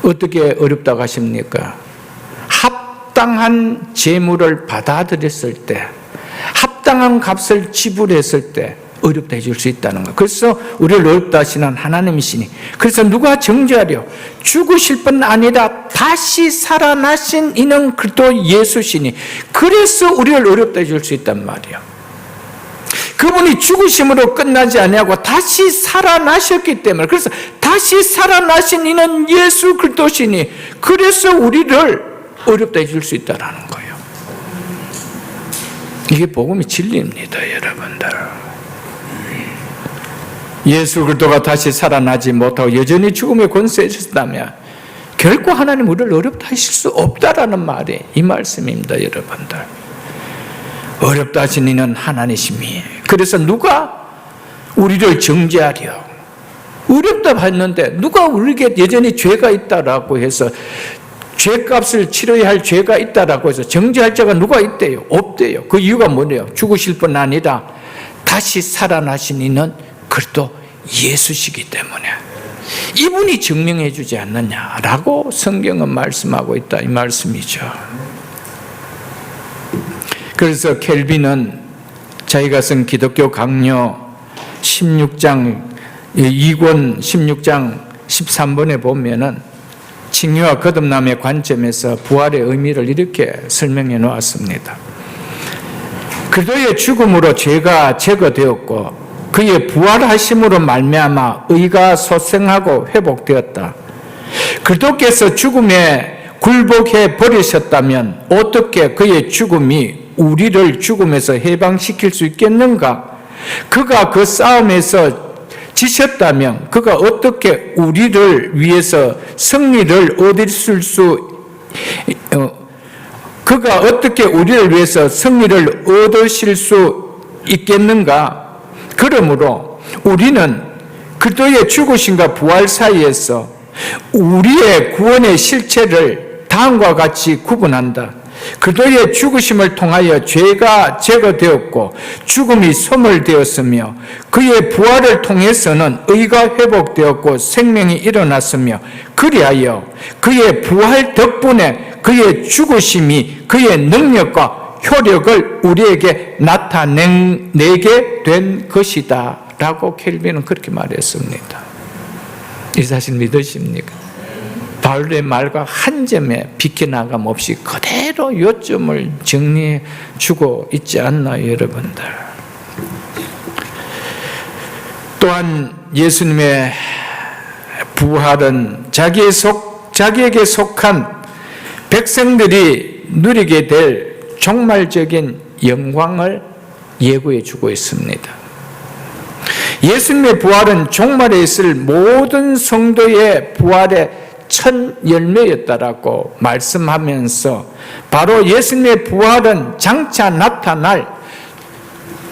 어떻게 어렵다고 하십니까? 합당한 재물을 받아들였을 때 합당한 값을 지불했을 때 어렵다 해줄 수 있다는 거예요. 그래서 우리를 어렵다 하시는 하나님이시니 그래서 누가 정죄하려 죽으실 뿐 아니라 다시 살아나신 이는 그리스도 예수시니 그래서 우리를 어렵다 해줄 수 있단 말이에요. 그분이 죽으심으로 끝나지 아니하고 다시 살아나셨기 때문에 그래서 다시 살아나신 이는 예수 그리스도시니 그래서 우리를 어렵다 해줄 수 있다는 거예요. 이게 복음의 진리입니다, 여러분들. 예수 그리스도가 다시 살아나지 못하고 여전히 죽음의 권세에 있었다면 결코 하나님 우리를 어렵다 하실 수 없다라는 말이 이 말씀입니다, 여러분들. 어렵다 하신 이는 하나님이시니 그래서 누가 우리를 정죄하려 어렵다 했는데 누가 우리에게 여전히 죄가 있다라고 해서 죄값을 치러야 할 죄가 있다라고 해서 정죄할 자가 누가 있대요? 없대요. 그 이유가 뭐래요? 죽으실 뿐 아니라 다시 살아나신 이는 그리스도 예수시기 때문에 이분이 증명해 주지 않느냐라고 성경은 말씀하고 있다 이 말씀이죠. 그래서 켈빈은 자기가 쓴 기독교 강요 16장 2권 16장 13번에 보면은 칭의와 거듭남의 관점에서 부활의 의미를 이렇게 설명해 놓았습니다. 그리스도의 죽음으로 죄가 제거되었고 그의 부활하심으로 말미암아 의가 소생하고 회복되었다. 그리스도께서 죽음에 굴복해 버리셨다면 어떻게 그의 죽음이 우리를 죽음에서 해방시킬 수 있겠는가? 그가 그 싸움에서 지셨다면 그가 어떻게 우리를 위해서 승리를 얻으실 수 있겠는가? 그러므로 우리는 그리스도의 죽으심과 부활 사이에서 우리의 구원의 실체를 다음과 같이 구분한다. 그리스도의 죽으심을 통하여 죄가 제거되었고 죽음이 소멸되었으며 그의 부활을 통해서는 의가 회복되었고 생명이 일어났으며 그리하여 그의 부활 덕분에 그의 죽으심이 그의 능력과 효력을 우리에게 나타내게 된 것이다 라고 켈빈은 그렇게 말했습니다. 이 사실 믿으십니까? 바울의 말과 한 점에 비켜나감 없이 그대로 요점을 정리해 주고 있지 않나요, 여러분들? 또한 예수님의 부활은 자기에게 속한 백성들이 누리게 될 종말적인 영광을 예고해 주고 있습니다. 예수님의 부활은 종말에 있을 모든 성도의 부활의 첫 열매였다라고 말씀하면서 바로 예수님의 부활은 장차 나타날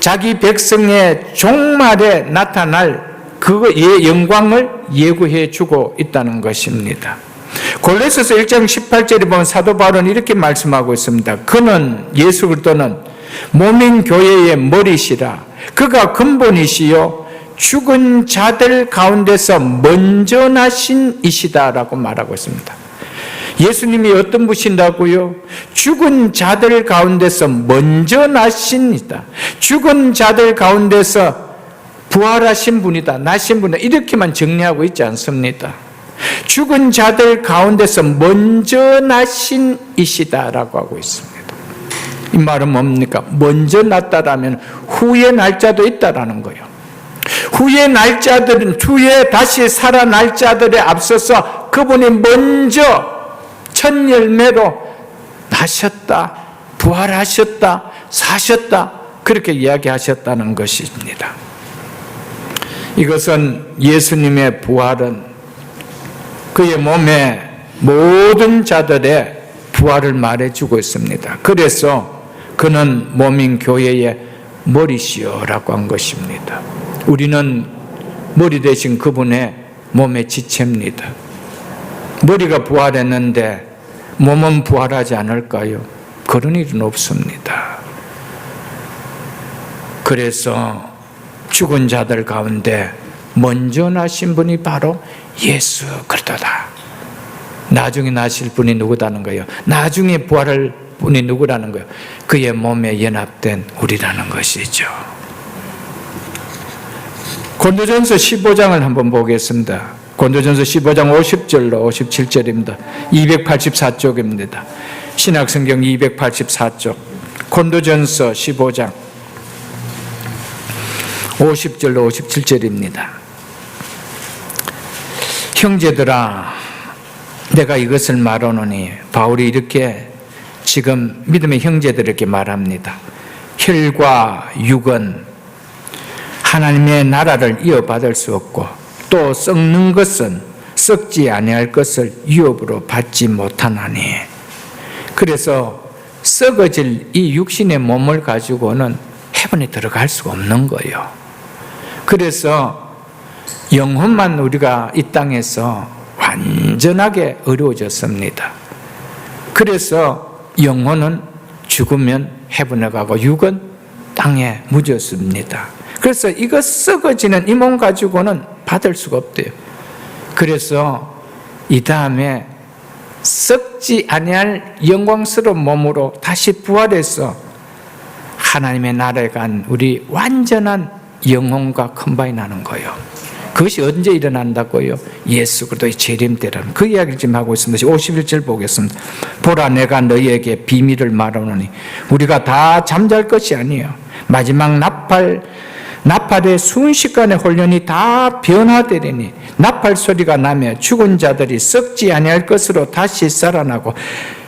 자기 백성의 종말에 나타날 그의 영광을 예고해 주고 있다는 것입니다. 골로새서 1장 18절에 보면 사도 바울은 이렇게 말씀하고 있습니다. 그는 예수 그리스도는 몸인 교회의 머리시라. 그가 근본이시요 죽은 자들 가운데서 먼저 나신 이시다라고 말하고 있습니다. 예수님이 어떤 분이신다고요? 죽은 자들 가운데서 먼저 나신 이다. 죽은 자들 가운데서 부활하신 분이다. 나신 분이다. 이렇게만 정리하고 있지 않습니다. 죽은 자들 가운데서 먼저 나신 이시다라고 하고 있습니다. 이 말은 뭡니까? 먼저 났다라면 후의 날짜도 있다라는 거예요. 후의 날짜들은 후에 다시 살아날 자들에 앞서서 그분이 먼저 첫 열매로 나셨다, 부활하셨다, 사셨다 그렇게 이야기하셨다는 것입니다. 이것은 예수님의 부활은 그의 몸에 모든 자들의 부활을 말해주고 있습니다. 그래서 그는 몸인 교회의 머리시여라고 한 것입니다. 우리는 머리 대신 그분의 몸의 지체입니다. 머리가 부활했는데 몸은 부활하지 않을까요? 그런 일은 없습니다. 그래서 죽은 자들 가운데 먼저 나신 분이 바로 예수 그리스도다. 나중에 나실 분이 누구다는 거예요? 나중에 부활할 분이 누구라는 거예요? 그의 몸에 연합된 우리라는 것이죠. 고린도전서 15장을 한번 보겠습니다. 고린도전서 15장 50절로 57절입니다. 284쪽입니다. 신약성경 284쪽. 고린도전서 15장 50절로 57절입니다. 형제들아, 내가 이것을 말하노니, 바울이 이렇게 지금 믿음의 형제들에게 말합니다. 혈과 육은 하나님의 나라를 이어받을 수 없고 또 썩는 것은 썩지 아니할 것을 유업으로 받지 못하나니. 그래서 썩어질 이 육신의 몸을 가지고는 헤븐에 들어갈 수가 없는 거예요. 그래서 영혼만 우리가 이 땅에서 완전하게 어려워졌습니다. 그래서 영혼은 죽으면 헤븐에 가고 육은 땅에 묻었습니다. 그래서 이거 썩어지는 이 몸 가지고는 받을 수가 없대요. 그래서 이 다음에 썩지 아니할 영광스러운 몸으로 다시 부활해서 하나님의 나라에 간 우리 완전한 영혼과 컴바인 하는 거예요. 그것이 언제 일어난다고요? 예수 그리스도의 재림 때라는 그 이야기를 지금 하고 있습니다. 51절 보겠습니다. 보라, 내가 너희에게 비밀을 말하노니 우리가 다 잠잘 것이 아니에요. 마지막 나팔의 순식간에 혼련이 다 변화되리니 나팔 소리가 나며 죽은 자들이 썩지 아니할 것으로 다시 살아나고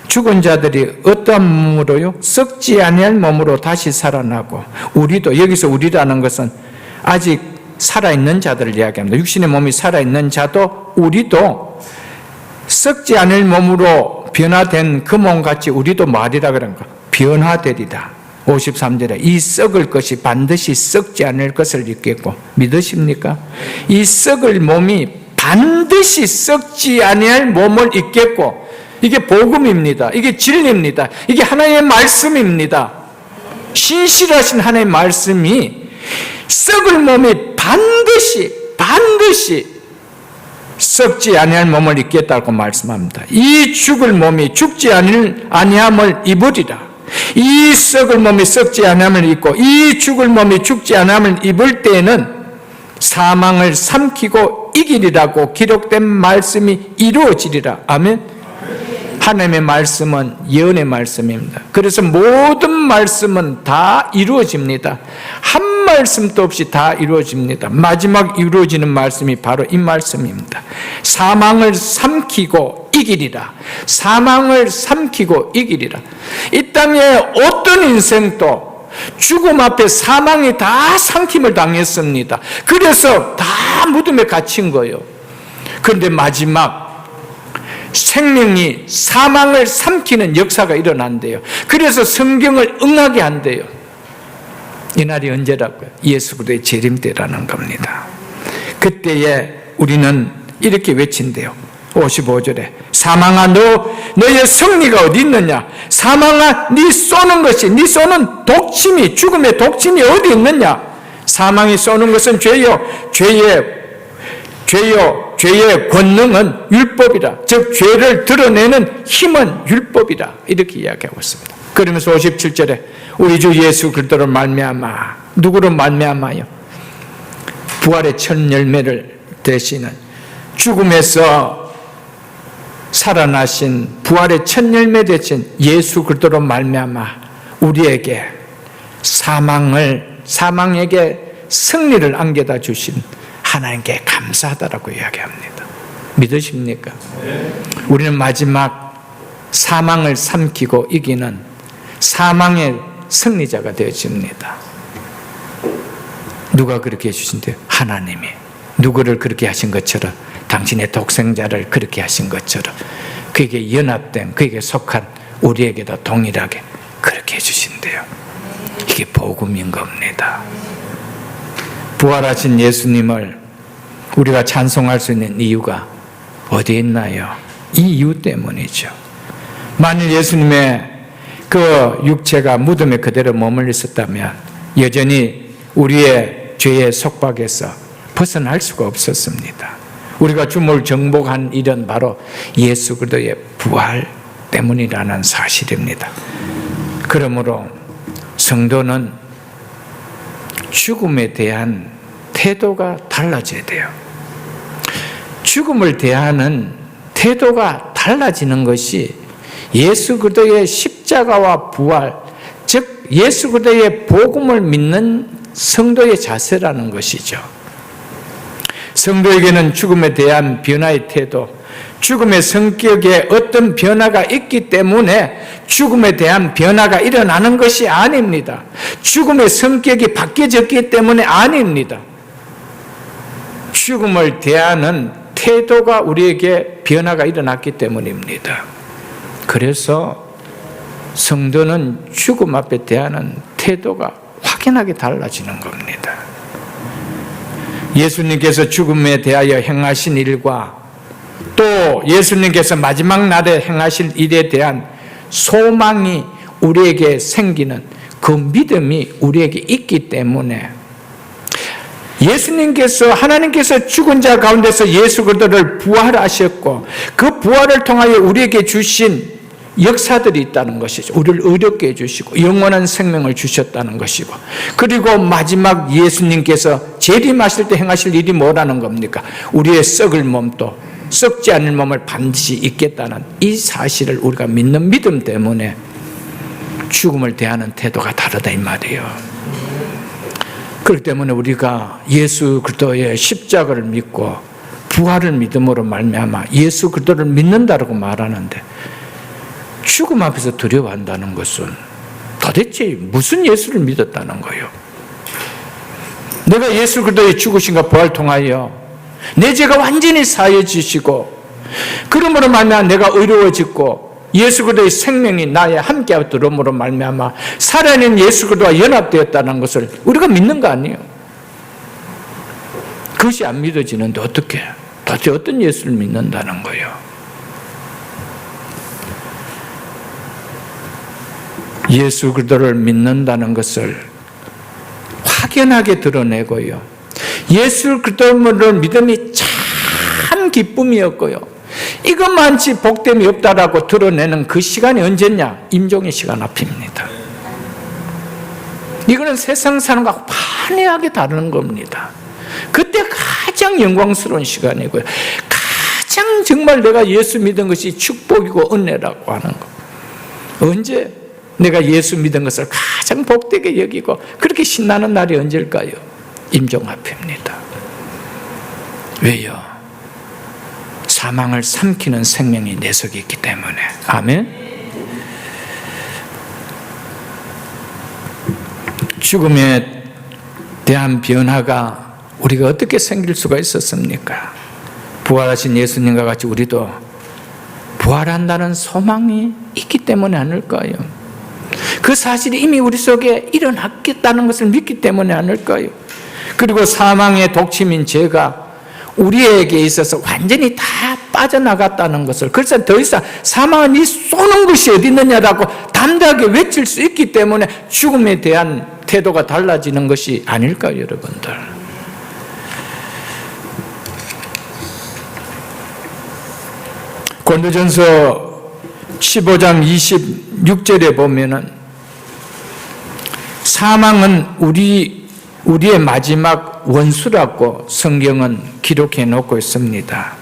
죽은 자들이 어떤 몸으로요? 썩지 아니할 몸으로 다시 살아나고 우리도, 여기서 우리라는 것은 아직 살아있는 자들을 이야기합니다. 육신의 몸이 살아있는 자도 우리도 썩지 않을 몸으로 변화된 그 몸같이 우리도 말이라 그런 거 변화되리다. 53절에 이 썩을 것이 반드시 썩지 않을 것을 잊겠고, 믿으십니까? 이 썩을 몸이 반드시 썩지 아니할 몸을 잊겠고, 이게 복음입니다. 이게 진리입니다. 이게 하나님의 말씀입니다. 신실하신 하나님의 말씀이 썩을 몸이 반드시 썩지 아니할 몸을 입겠다고 말씀합니다. 이 죽을 몸이 죽지 아니함을 입으리라. 이 썩을 몸이 썩지 아니함을 입고 이 죽을 몸이 죽지 아니함을 입을 때에는 사망을 삼키고 이기리라고 기록된 말씀이 이루어지리라. 아멘. 하나님의 말씀은 예언의 말씀입니다. 그래서 모든 말씀은 다 이루어집니다. 한 말씀도 없이 다 이루어집니다. 마지막 이루어지는 말씀이 바로 이 말씀입니다. 사망을 삼키고 이기리라. 사망을 삼키고 이기리라. 이 땅에 어떤 인생도 죽음 앞에 사망이 다 삼킴을 당했습니다. 그래서 다 무덤에 갇힌 거예요. 그런데 마지막 생명이 사망을 삼키는 역사가 일어난대요. 그래서 성경을 응하게 한대요. 이 날이 언제라고요? 예수 그리스도의 재림 때라는 겁니다. 그때에 우리는 이렇게 외친대요. 55절에 사망아 너의 승리가 어디 있느냐? 사망아 네 쏘는 것이, 네 쏘는 독침이, 죽음의 독침이 어디 있느냐? 사망이 쏘는 것은 죄의 권능은 율법이라. 즉 죄를 드러내는 힘은 율법이라. 이렇게 이야기하고 있습니다. 그러면서 57절에 우리 주 예수 그리스도로 말미암아, 누구로 말미암아요? 부활의 첫 열매를 되시는, 죽음에서 살아나신 부활의 첫 열매 되신 예수 그리스도로 말미암아 우리에게 사망에게 승리를 안겨다 주신 하나님께 감사하다라고 이야기합니다. 믿으십니까? 우리는 마지막 사망을 삼키고 이기는 사망의 승리자가 되어집니다. 누가 그렇게 해주신대요? 하나님이. 누구를 그렇게 하신 것처럼, 당신의 독생자를 그렇게 하신 것처럼 그에게 연합된, 그에게 속한 우리에게도 동일하게 그렇게 해주신대요. 이게 복음인 겁니다. 부활하신 예수님을 우리가 찬송할 수 있는 이유가 어디에 있나요? 이 이유 때문이죠. 만일 예수님의 그 육체가 무덤에 그대로 머물러 있었다면 여전히 우리의 죄의 속박에서 벗어날 수가 없었습니다. 우리가 주님을 정복한 일은 바로 예수 그리스도의 부활 때문이라는 사실입니다. 그러므로 성도는 죽음에 대한 태도가 달라져야 돼요. 죽음을 대하는 태도가 달라지는 것이 예수 그리스도의 십자가와 부활, 즉 예수 그리스도의 복음을 믿는 성도의 자세라는 것이죠. 성도에게는 죽음에 대한 변화의 태도, 죽음의 성격에 어떤 변화가 있기 때문에 죽음에 대한 변화가 일어나는 것이 아닙니다. 죽음의 성격이 바뀌어졌기 때문에 아닙니다. 죽음을 대하는 태도가 우리에게 변화가 일어났기 때문입니다. 그래서 성도는 죽음 앞에 대하는 태도가 확연하게 달라지는 겁니다. 예수님께서 죽음에 대하여 행하신 일과 또 예수님께서 마지막 날에 행하실 일에 대한 소망이 우리에게 생기는 그 믿음이 우리에게 있기 때문에 예수님께서, 하나님께서 죽은 자 가운데서 예수 그리스도를 부활하셨고 그 부활을 통하여 우리에게 주신 역사들이 있다는 것이죠. 우리를 의롭게 해주시고 영원한 생명을 주셨다는 것이고, 그리고 마지막 예수님께서 재림하실 때 행하실 일이 뭐라는 겁니까? 우리의 썩을 몸도 썩지 않을 몸을 반드시 잊겠다는 이 사실을 우리가 믿는 믿음 때문에 죽음을 대하는 태도가 다르다 이 말이에요. 그렇기 때문에 우리가 예수 그리스도의 십자가를 믿고 부활을 믿음으로 말미암아 예수 그리스도를 믿는다라고 말하는데, 죽음 앞에서 두려워한다는 것은 도대체 무슨 예수를 믿었다는 거예요? 내가 예수 그리스도의 죽으심과 부활을 통하여 내 죄가 완전히 사해지시고 그러므로 말미암아 내가 의로워지고 예수 그리스도의 생명이 나에 함께하도록으로 말미암아 살아있는 예수 그리스도와 연합되었다는 것을 우리가 믿는 거 아니에요? 그것이 안 믿어지는데 어떻게? 도대체 어떤 예수를 믿는다는 거예요? 예수 그리스도를 믿는다는 것을 확연하게 드러내고요. 예수 그리스도를 믿음이 참 기쁨이었고요. 이것만치 복됨이 없다라고 드러내는 그 시간이 언제냐? 임종의 시간 앞입니다. 이거는 세상 사람과 판이하게 다른 겁니다. 그때 가장 영광스러운 시간이고요. 가장 정말 내가 예수 믿은 것이 축복이고 은혜라고 하는 것. 언제 내가 예수 믿은 것을 가장 복되게 여기고 그렇게 신나는 날이 언제일까요? 임종 앞입니다. 왜요? 사망을 삼키는 생명이 내 속에 있기 때문에. 아멘. 죽음에 대한 변화가 우리가 어떻게 생길 수가 있었습니까? 부활하신 예수님과 같이 우리도 부활한다는 소망이 있기 때문에 아닐까요? 그 사실이 이미 우리 속에 일어났겠다는 것을 믿기 때문에 아닐까요? 그리고 사망의 독침인 죄가 우리에게 있어서 완전히 다 빠져나갔다는 것을, 그래서 더 이상 사망은 이 쏘는 것이 어디 있느냐라고 담대하게 외칠 수 있기 때문에 죽음에 대한 태도가 달라지는 것이 아닐까요, 여러분들? 고린도전서 15장 26절에 보면은 사망은 우리의 마지막 원수라고 성경은 기록해 놓고 있습니다.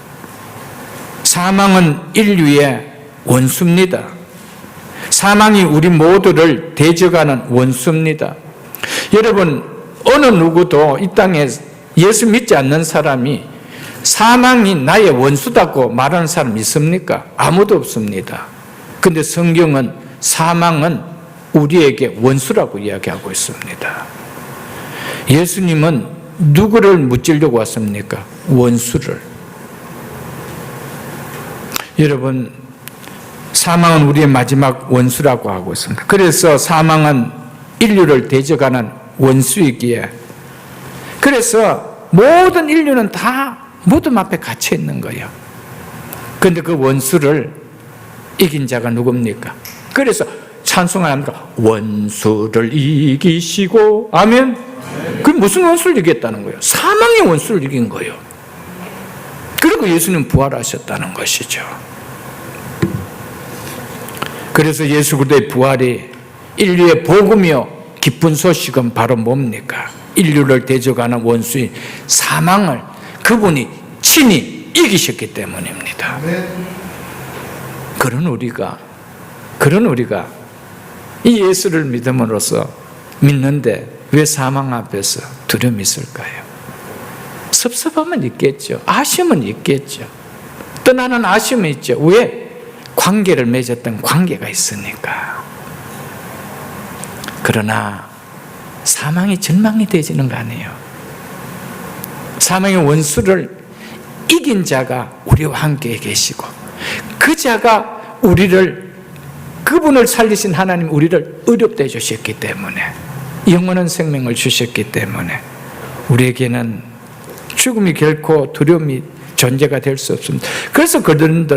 사망은 인류의 원수입니다. 사망이 우리 모두를 대적하는 원수입니다. 여러분, 어느 누구도 이 땅에 예수 믿지 않는 사람이 사망이 나의 원수다고 말하는 사람 있습니까? 아무도 없습니다. 그런데 성경은 사망은 우리에게 원수라고 이야기하고 있습니다. 예수님은 누구를 무찌려고 왔습니까? 원수를. 여러분, 사망은 우리의 마지막 원수라고 하고 있습니다. 그래서 사망은 인류를 대적하는 원수이기에, 그래서 모든 인류는 다 무덤 앞에 갇혀 있는 거예요. 그런데 그 원수를 이긴 자가 누굽니까? 그래서 찬송합니다. 원수를 이기시고, 아멘. 그 무슨 원수를 이겼다는 거예요? 사망의 원수를 이긴 거예요. 그리고 예수님 부활하셨다는 것이죠. 그래서 예수 그리스도의 부활이 인류의 복음이요 기쁜 소식은 바로 뭡니까? 인류를 대적하는 원수인 사망을 그분이 친히 이기셨기 때문입니다. 그런 우리가 이 예수를 믿음으로써 믿는데 왜 사망 앞에서 두려움이 있을까요? 섭섭함은 있겠죠. 아쉬움은 있겠죠. 떠나는 아쉬움이 있죠. 왜? 관계를 맺었던 관계가 있으니까. 그러나 사망이 절망이 되지는 거 아니에요. 사망의 원수를 이긴 자가 우리와 함께 계시고, 그 자가 그분을 살리신 하나님 우리를 의롭다 해주셨기 때문에, 영원한 생명을 주셨기 때문에 우리에게는 죽음이 결코 두려움이 존재가 될 수 없습니다. 그래서 그들은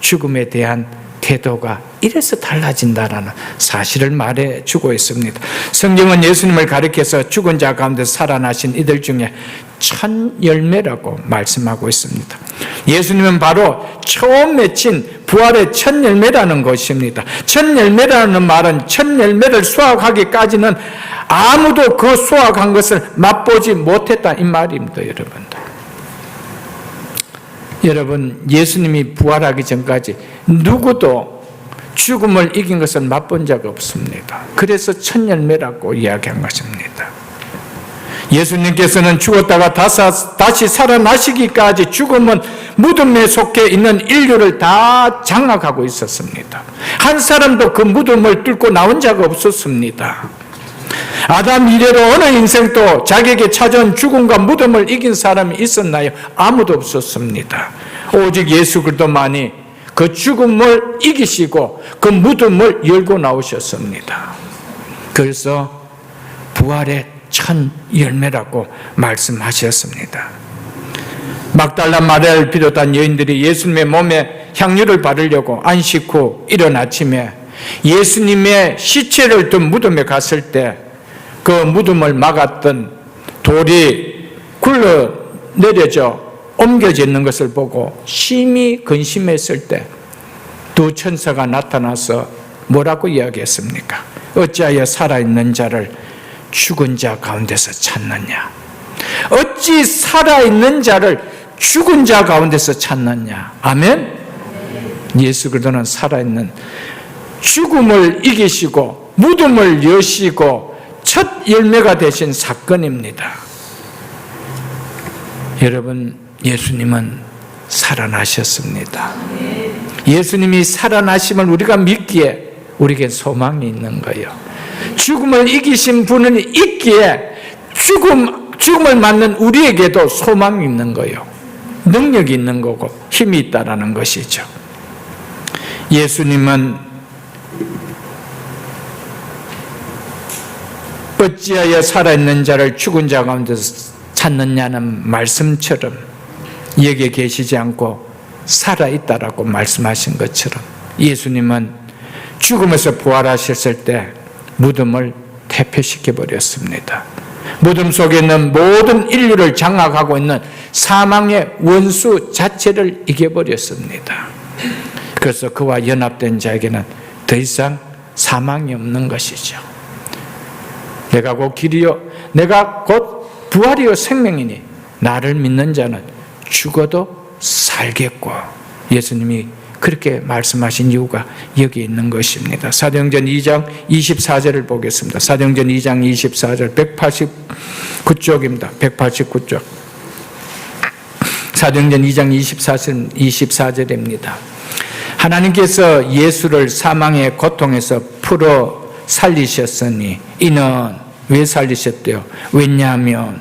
죽음에 대한 태도가 이래서 달라진다라는 사실을 말해주고 있습니다. 성경은 예수님을 가리켜서 죽은 자 가운데서 살아나신 이들 중에 첫 열매라고 말씀하고 있습니다. 예수님은 바로 처음 맺힌 부활의 첫 열매라는 것입니다. 첫 열매라는 말은 첫 열매를 수확하기까지는 아무도 그 수확한 것을 맛보지 못했다 이 말입니다. 여러분, 예수님이 부활하기 전까지 누구도 죽음을 이긴 것을 맛본 적 없습니다. 그래서 첫 열매라고 이야기한 것입니다. 예수님께서는 죽었다가 다시 살아나시기까지 죽음은 무덤에 속해 있는 인류를 다 장악하고 있었습니다. 한 사람도 그 무덤을 뚫고 나온 적 없었습니다. 아담 이래로 어느 인생도 자기에게 찾아온 죽음과 무덤을 이긴 사람이 있었나요? 아무도 없었습니다. 오직 예수 그리스도만이 그 죽음을 이기시고 그 무덤을 열고 나오셨습니다. 그래서 부활의 첫 열매라고 말씀하셨습니다. 막달라 마리아를 비롯한 여인들이 예수님의 몸에 향유를 바르려고 안식 후 이른 아침에 예수님의 시체를 둔 무덤에 갔을 때 그 무덤을 막았던 돌이 굴러 내려져 옮겨져 있는 것을 보고 심히 근심했을 때 두 천사가 나타나서 뭐라고 이야기했습니까? 어찌하여 살아있는 자를 죽은 자 가운데서 찾느냐? 어찌 살아있는 자를 죽은 자 가운데서 찾느냐? 아멘? 예수 그리스도는 살아있는, 죽음을 이기시고 무덤을 여시고 첫 열매가 되신 사건입니다. 여러분, 예수님은 살아나셨습니다. 예수님이 살아나심을 우리가 믿기에 우리에게 소망이 있는 거예요. 죽음을 이기신 분은 있기에 죽음을 맞는 우리에게도 소망이 있는 거예요. 능력이 있는 거고 힘이 있다라는 것이죠. 예수님은 어찌하여 살아있는 자를 죽은 자 가운데서 찾느냐는 말씀처럼 여기에 계시지 않고 살아있다라고 말씀하신 것처럼 예수님은 죽음에서 부활하셨을 때 무덤을 퇴폐시켜 버렸습니다. 무덤 속에 있는 모든 인류를 장악하고 있는 사망의 원수 자체를 이겨버렸습니다. 그래서 그와 연합된 자에게는 더 이상 사망이 없는 것이죠. 내가 곧 길이요 내가 곧 부활이요 생명이니 나를 믿는 자는 죽어도 살겠고, 예수님이 그렇게 말씀하신 이유가 여기 있는 것입니다. 사도행전 2장 24절을 보겠습니다. 사도행전 2장 24절 189쪽입니다. 189쪽. 사도행전 2장 24절입니다. 하나님께서 예수를 사망의 고통에서 풀어 살리셨으니 이는 왜 살리셨대요? 왜냐하면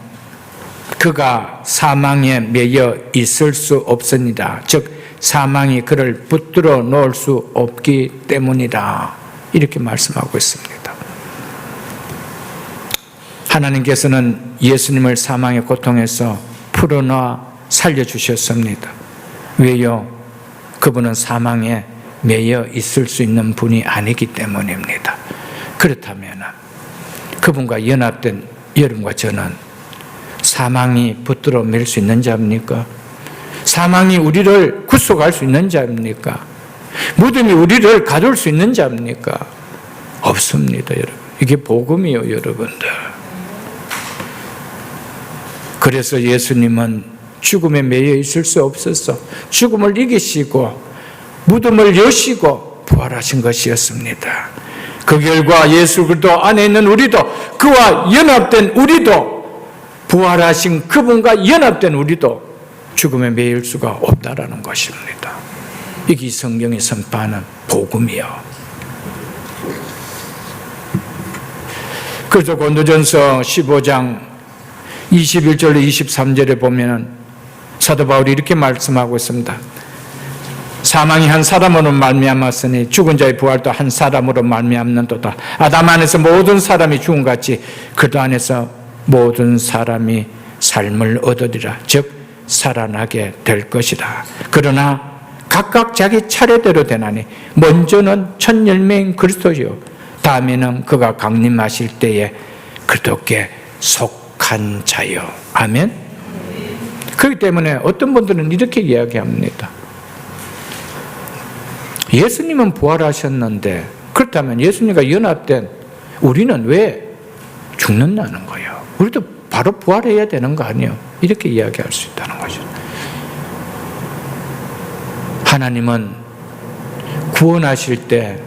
그가 사망에 매여 있을 수 없습니다. 즉 사망이 그를 붙들어 놓을 수 없기 때문이다. 이렇게 말씀하고 있습니다. 하나님께서는 예수님을 사망의 고통에서 풀어놔 살려주셨습니다. 왜요? 그분은 사망에 매여 있을 수 있는 분이 아니기 때문입니다. 그렇다면 그분과 연합된 여러분과 저는 사망이 붙들어 맬 수 있는 자입니까? 사망이 우리를 구속할 수 있는 자입니까? 무덤이 우리를 가둘 수 있는 자입니까? 없습니다, 여러분. 이게 복음이요, 여러분들. 그래서 예수님은 죽음에 매여 있을 수 없어서 죽음을 이기시고 무덤을 여시고 부활하신 것이었습니다. 그 결과 예수 그리스도 안에 있는 우리도, 그와 연합된 우리도, 부활하신 그분과 연합된 우리도 죽음에 매일 수가 없다라는 것입니다. 이게 성경이 선포하는 복음이요. 그래서 고린도전서 15장 21절로 23절에 보면은 사도 바울이 이렇게 말씀하고 있습니다. 사망이 한 사람으로 말미암았으니 죽은 자의 부활도 한 사람으로 말미암는도다. 아담 안에서 모든 사람이 죽음같이 그도 안에서 모든 사람이 삶을 얻으리라. 즉 살아나게 될 것이다. 그러나 각각 자기 차례대로 되나니 먼저는 첫 열매인 그리스도요 다음에는 그가 강림하실 때에 그리스도께 속한 자요. 아멘. 그렇기 때문에 어떤 분들은 이렇게 이야기합니다. 예수님은 부활하셨는데 그렇다면 예수님과 연합된 우리는 왜 죽는다는 거예요? 우리도 바로 부활해야 되는 거 아니에요? 이렇게 이야기할 수 있다는 거죠. 하나님은 구원하실 때,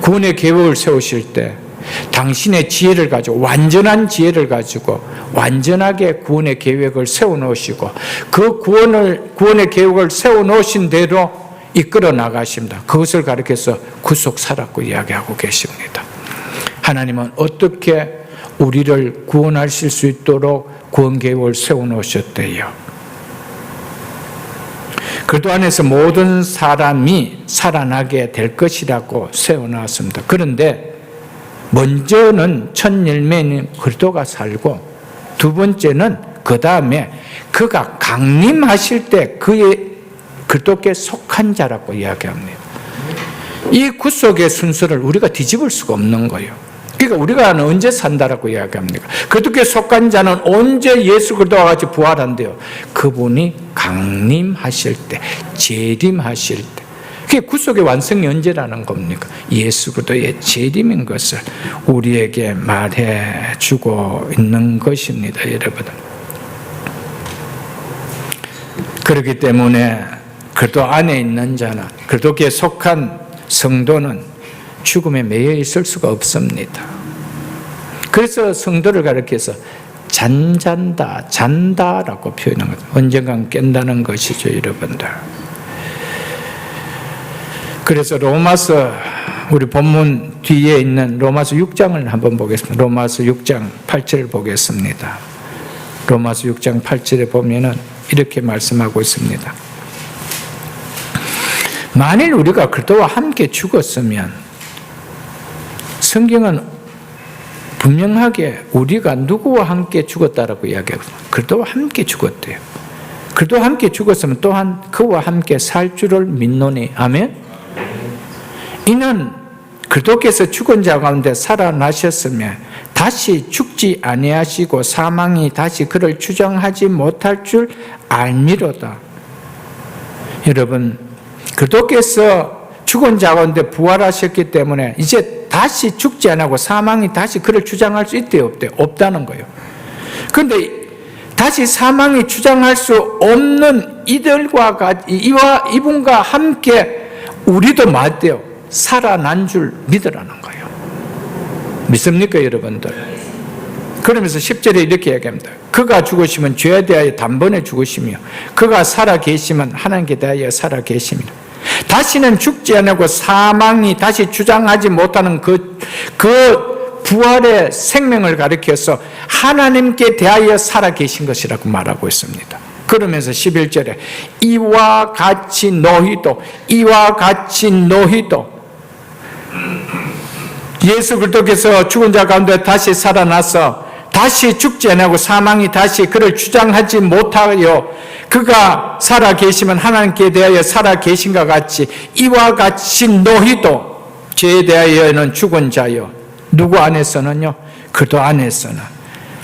구원의 계획을 세우실 때 당신의 지혜를 가지고, 완전한 지혜를 가지고 완전하게 구원의 계획을 세워놓으시고 그 구원의 계획을 세워놓으신 대로 이끌어 나가십니다. 그것을 가리켜서 구속사라고 이야기하고 계십니다. 하나님은 어떻게 우리를 구원하실 수 있도록 구원 계획을 세워놓으셨대요. 그리스도 안에서 모든 사람이 살아나게 될 것이라고 세워놨습니다. 그런데 먼저는 첫 열매는 그리스도가 살고 두 번째는 그 다음에 그가 강림하실 때 그의 그리스도께 속한 자라고 이야기합니다. 이 구속의 순서를 우리가 뒤집을 수가 없는 거예요. 그러니까 우리가 언제 산다라고 이야기합니까? 그리스도께 속한 자는 언제 예수 그리스도와 같이 부활한대요? 그분이 강림하실 때, 재림하실 때. 그게 구속의 완성이 언제라는 겁니까? 예수 그리스도의 재림인 것을 우리에게 말해주고 있는 것입니다, 여러분. 그렇기 때문에 그리스도 안에 있는 자는, 그리스도께 속한 성도는 죽음에 매여 있을 수가 없습니다. 그래서 성도를 가리켜서 잔다라고 표현한 거죠. 언젠간 깬다는 것이죠, 여러분들. 그래서 로마서, 우리 본문 뒤에 있는 로마서 6장을 한번 보겠습니다. 로마서 6장 8절을 보겠습니다. 로마서 6장 8절에 보면은 이렇게 말씀하고 있습니다. 만일 우리가 그리스도와 함께 죽었으면 성경은 분명하게 우리가 누구와 함께 죽었다라고 이야기하고 그리스도와 함께 죽었대요. 그리스도와 함께 죽었으면 또한 그와 함께 살 줄을 믿노니. 아멘. 이는 그리스도께서 죽은 자 가운데 살아나셨으며 다시 죽지 아니하시고 사망이 다시 그를 주장하지 못할 줄 알미로다. 여러분, 그리스도께서 죽은 자 가운데 부활하셨기 때문에 이제 다시 죽지 않고 사망이 다시 그를 주장할 수 있대요, 없대요? 없다는 거예요. 그런데 다시 사망이 주장할 수 없는 이분과 함께 우리도 맞대요. 살아난 줄 믿으라는 거예요. 믿습니까, 여러분들? 그러면서 10절에 이렇게 얘기합니다. 그가 죽으시면 죄에 대하여 단번에 죽으시며 그가 살아계시면 하나님께 대하여 살아계십니다. 다시는 죽지 않고 사망이 다시 주장하지 못하는 그 부활의 생명을 가리켜서 하나님께 대하여 살아계신 것이라고 말하고 있습니다. 그러면서 11절에 이와 같이 너희도 예수 그리스도께서 죽은 자 가운데 다시 살아나서 다시 죽지 않고 사망이 다시 그를 주장하지 못하여 그가 살아계시면 하나님께 대하여 살아계신과 같이 이와 같이 너희도 죄에 대하여는 죽은 자요. 누구 안에서는요? 그리스도 안에서는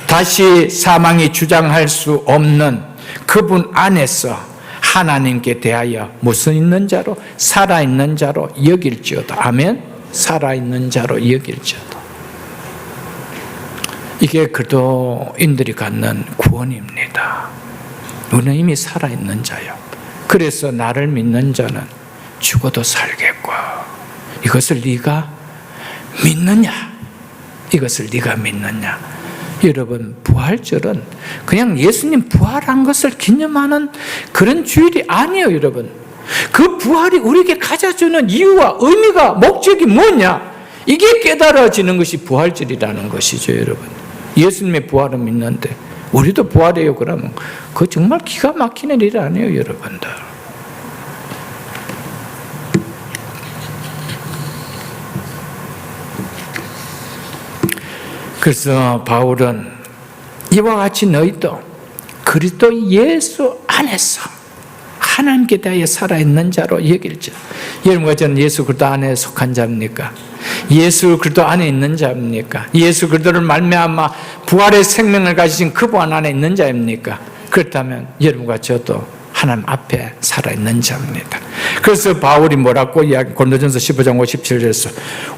다시 사망이 주장할 수 없는 그분 안에서 하나님께 대하여 무슨 있는 자로? 살아있는 자로 여길지어다. 아멘. 살아있는 자로 여길지어다. 이게 그리스도인들이 갖는 구원입니다. 우리는 이미 살아있는 자요. 그래서 나를 믿는 자는 죽어도 살겠고 이것을 네가 믿느냐? 이것을 네가 믿느냐? 여러분, 부활절은 그냥 예수님 부활한 것을 기념하는 그런 주일이 아니에요, 여러분. 그 부활이 우리에게 가져주는 이유와 의미가, 목적이 뭐냐? 이게 깨달아지는 것이 부활절이라는 것이죠, 여러분. 예수님의 부활을 믿는데 우리도 부활해요 그러면 그거 정말 기가 막히는 일 아니에요, 여러분들. 그래서 바울은 이와 같이 너희도 그리스도 예수 안에서 하나님께 대하여 살아있는 자로 여길지어다. 여러분과 저는 예수 그리스도 안에 속한 자입니까? 예수 그리스도 안에 있는 자입니까? 예수 그리스도를 말미암아 부활의 생명을 가지신 그분 안에 있는 자입니까? 그렇다면 여러분과 저도 하나님 앞에 살아있는 자입니다. 그래서 바울이 뭐라고 이야기, 고린도전서 15장 57절에서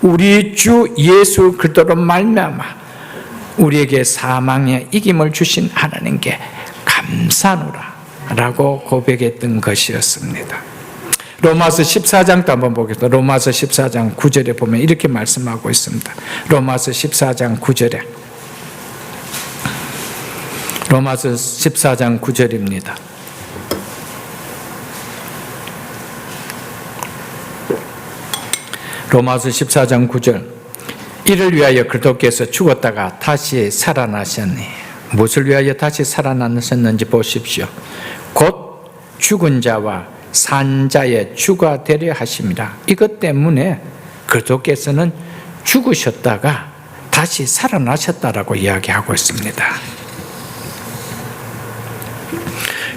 우리 주 예수 그리스도로 말미암아 우리에게 사망의 이김을 주신 하나님께 감사하노라 라고 고백했던 것이었습니다. 로마서 14장도 한번 보겠습니다. 로마서 14장 9절에 보면 이렇게 말씀하고 있습니다. 로마서 14장 9절에 로마서 14장 9절입니다. 로마서 14장 9절 이를 위하여 그리스도께서 죽었다가 다시 살아나셨니. 무엇을 위하여 다시 살아나셨는지 보십시오. 곧 죽은 자와 산 자의 주가 되려 하심이라. 이것 때문에 그리스도께서는 죽으셨다가 다시 살아나셨다라고 이야기하고 있습니다.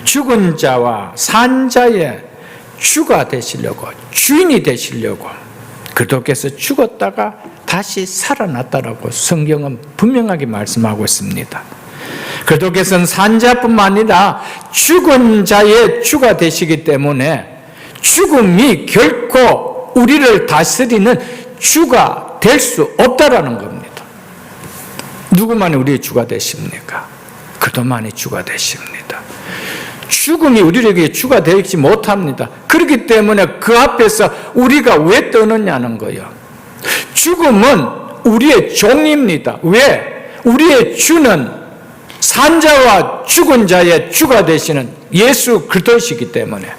죽은 자와 산 자의 주가 되시려고, 주인이 되시려고 그리스도께서 죽었다가 다시 살아났다라고 성경은 분명하게 말씀하고 있습니다. 그리스도께서는 산자뿐만 아니라 죽은 자의 주가 되시기 때문에 죽음이 결코 우리를 다스리는 주가 될 수 없다라는 겁니다. 누구만이 우리의 주가 되십니까? 그리스도만이 주가 되십니다. 죽음이 우리에게 주가 되지 못합니다. 그렇기 때문에 그 앞에서 우리가 왜 떠느냐는 거예요. 죽음은 우리의 종입니다. 왜? 우리의 주는 산자와 죽은 자의 주가 되시는 예수 그리스도시기 때문에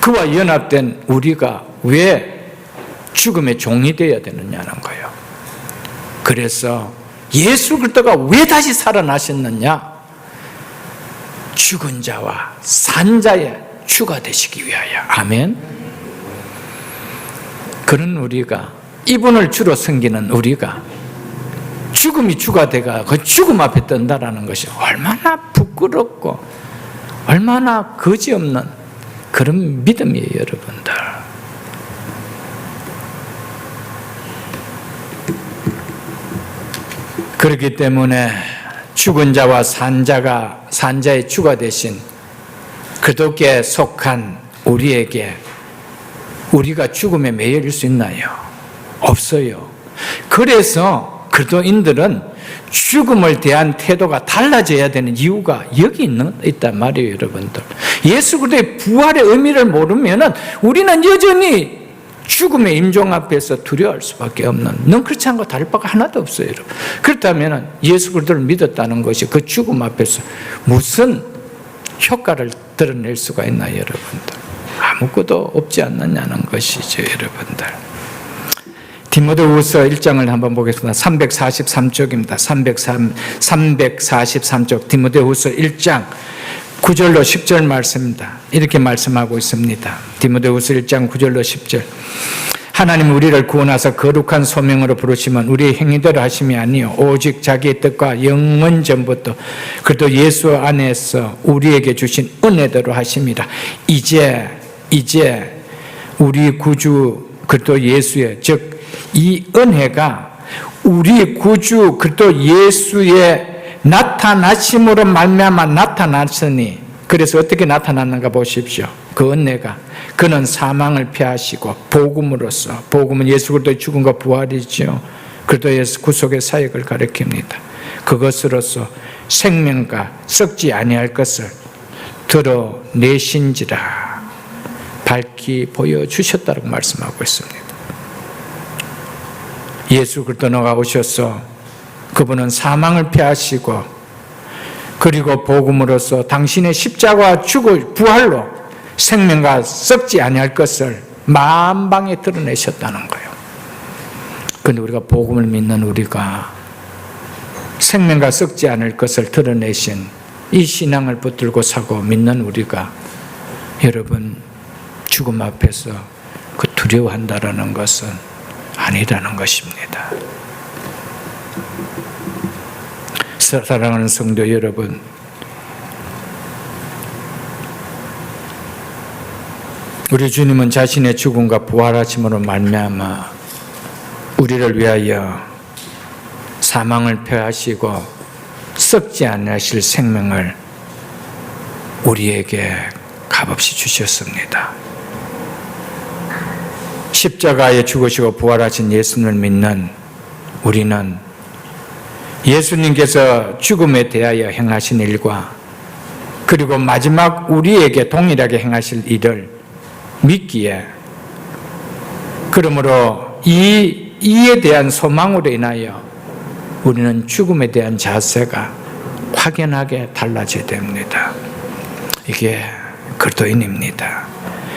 그와 연합된 우리가 왜 죽음의 종이 되어야 되느냐는 거예요. 그래서 예수 그리스도가 왜 다시 살아나셨느냐? 죽은 자와 산 자의 추가되시기 위하여. 아멘. 그런 우리가, 이분을 주로 섬기는 우리가 죽음이 추가되가 그 죽음 앞에 뜬다라는 것이 얼마나 부끄럽고 얼마나 거지없는 그런 믿음이에요, 여러분들. 그렇기 때문에 죽은 자와 산자의 주가 되신 그리스도께 속한 우리에게 우리가 죽음에 매여질 수 있나요? 없어요. 그래서 그리스도인들은 죽음을 대한 태도가 달라져야 되는 이유가 여기 있단 말이에요, 여러분들. 예수 그리스도의 부활의 의미를 모르면은 우리는 여전히 죽음의 임종 앞에서 두려워할 수밖에 없는, 넌 그렇지 않고 다를 바가 하나도 없어요, 여러분. 그렇다면 예수 그리스도를 믿었다는 것이 그 죽음 앞에서 무슨 효과를 드러낼 수가 있나요, 여러분들? 아무것도 없지 않느냐는 것이죠, 여러분들. 디모데후서 1장을 한번 보겠습니다. 343쪽입니다. 343쪽 디모데후서 1장 9절로 10절 말씀입니다. 이렇게 말씀하고 있습니다. 디모데후서 1장 9절로 10절. 하나님 우리를 구원하사 거룩한 소명으로 부르시면 우리의 행위대로 하심이 아니요 오직 자기의 뜻과 영원 전부터 그리스도 예수 안에서 우리에게 주신 은혜대로 하심이라. 이제 우리 구주 그리스도 예수의, 즉 이 은혜가 우리 구주 그리스도 예수의 나타나심으로 말미암아 나타났으니, 그래서 어떻게 나타났는가 보십시오. 그 은혜가, 그는 사망을 피하시고 복음으로써, 복음은 예수 그리스도의 죽음과 부활이죠. 그리스도의 구속의 사역을 가리킵니다. 그것으로서 생명과 썩지 아니할 것을 드러내신지라 밝히 보여주셨다고 말씀하고 있습니다. 예수 그리스도가 오셔서 그분은 사망을 피하시고 그리고 복음으로써 당신의 십자가와 죽을 부활로 생명과 썩지 아니할 것을 만방에 드러내셨다는 거예요. 그런데 우리가 복음을 믿는 우리가 생명과 썩지 않을 것을 드러내신 이 신앙을 붙들고 사고 믿는 우리가, 여러분, 죽음 앞에서 그 두려워한다라는 것은 아니라는 것입니다. 사랑하는 성도 여러분, 우리 주님은 자신의 죽음과 부활하심으로 말미암아 우리를 위하여 사망을 패하시고 썩지 않으실 생명을 우리에게 값없이 주셨습니다. 십자가에 죽으시고 부활하신 예수님을 믿는 우리는 예수님께서 죽음에 대하여 행하신 일과 그리고 마지막 우리에게 동일하게 행하실 일을 믿기에, 그러므로 이에 대한 소망으로 인하여 우리는 죽음에 대한 자세가 확연하게 달라져야 됩니다. 이게 그리스도인입니다.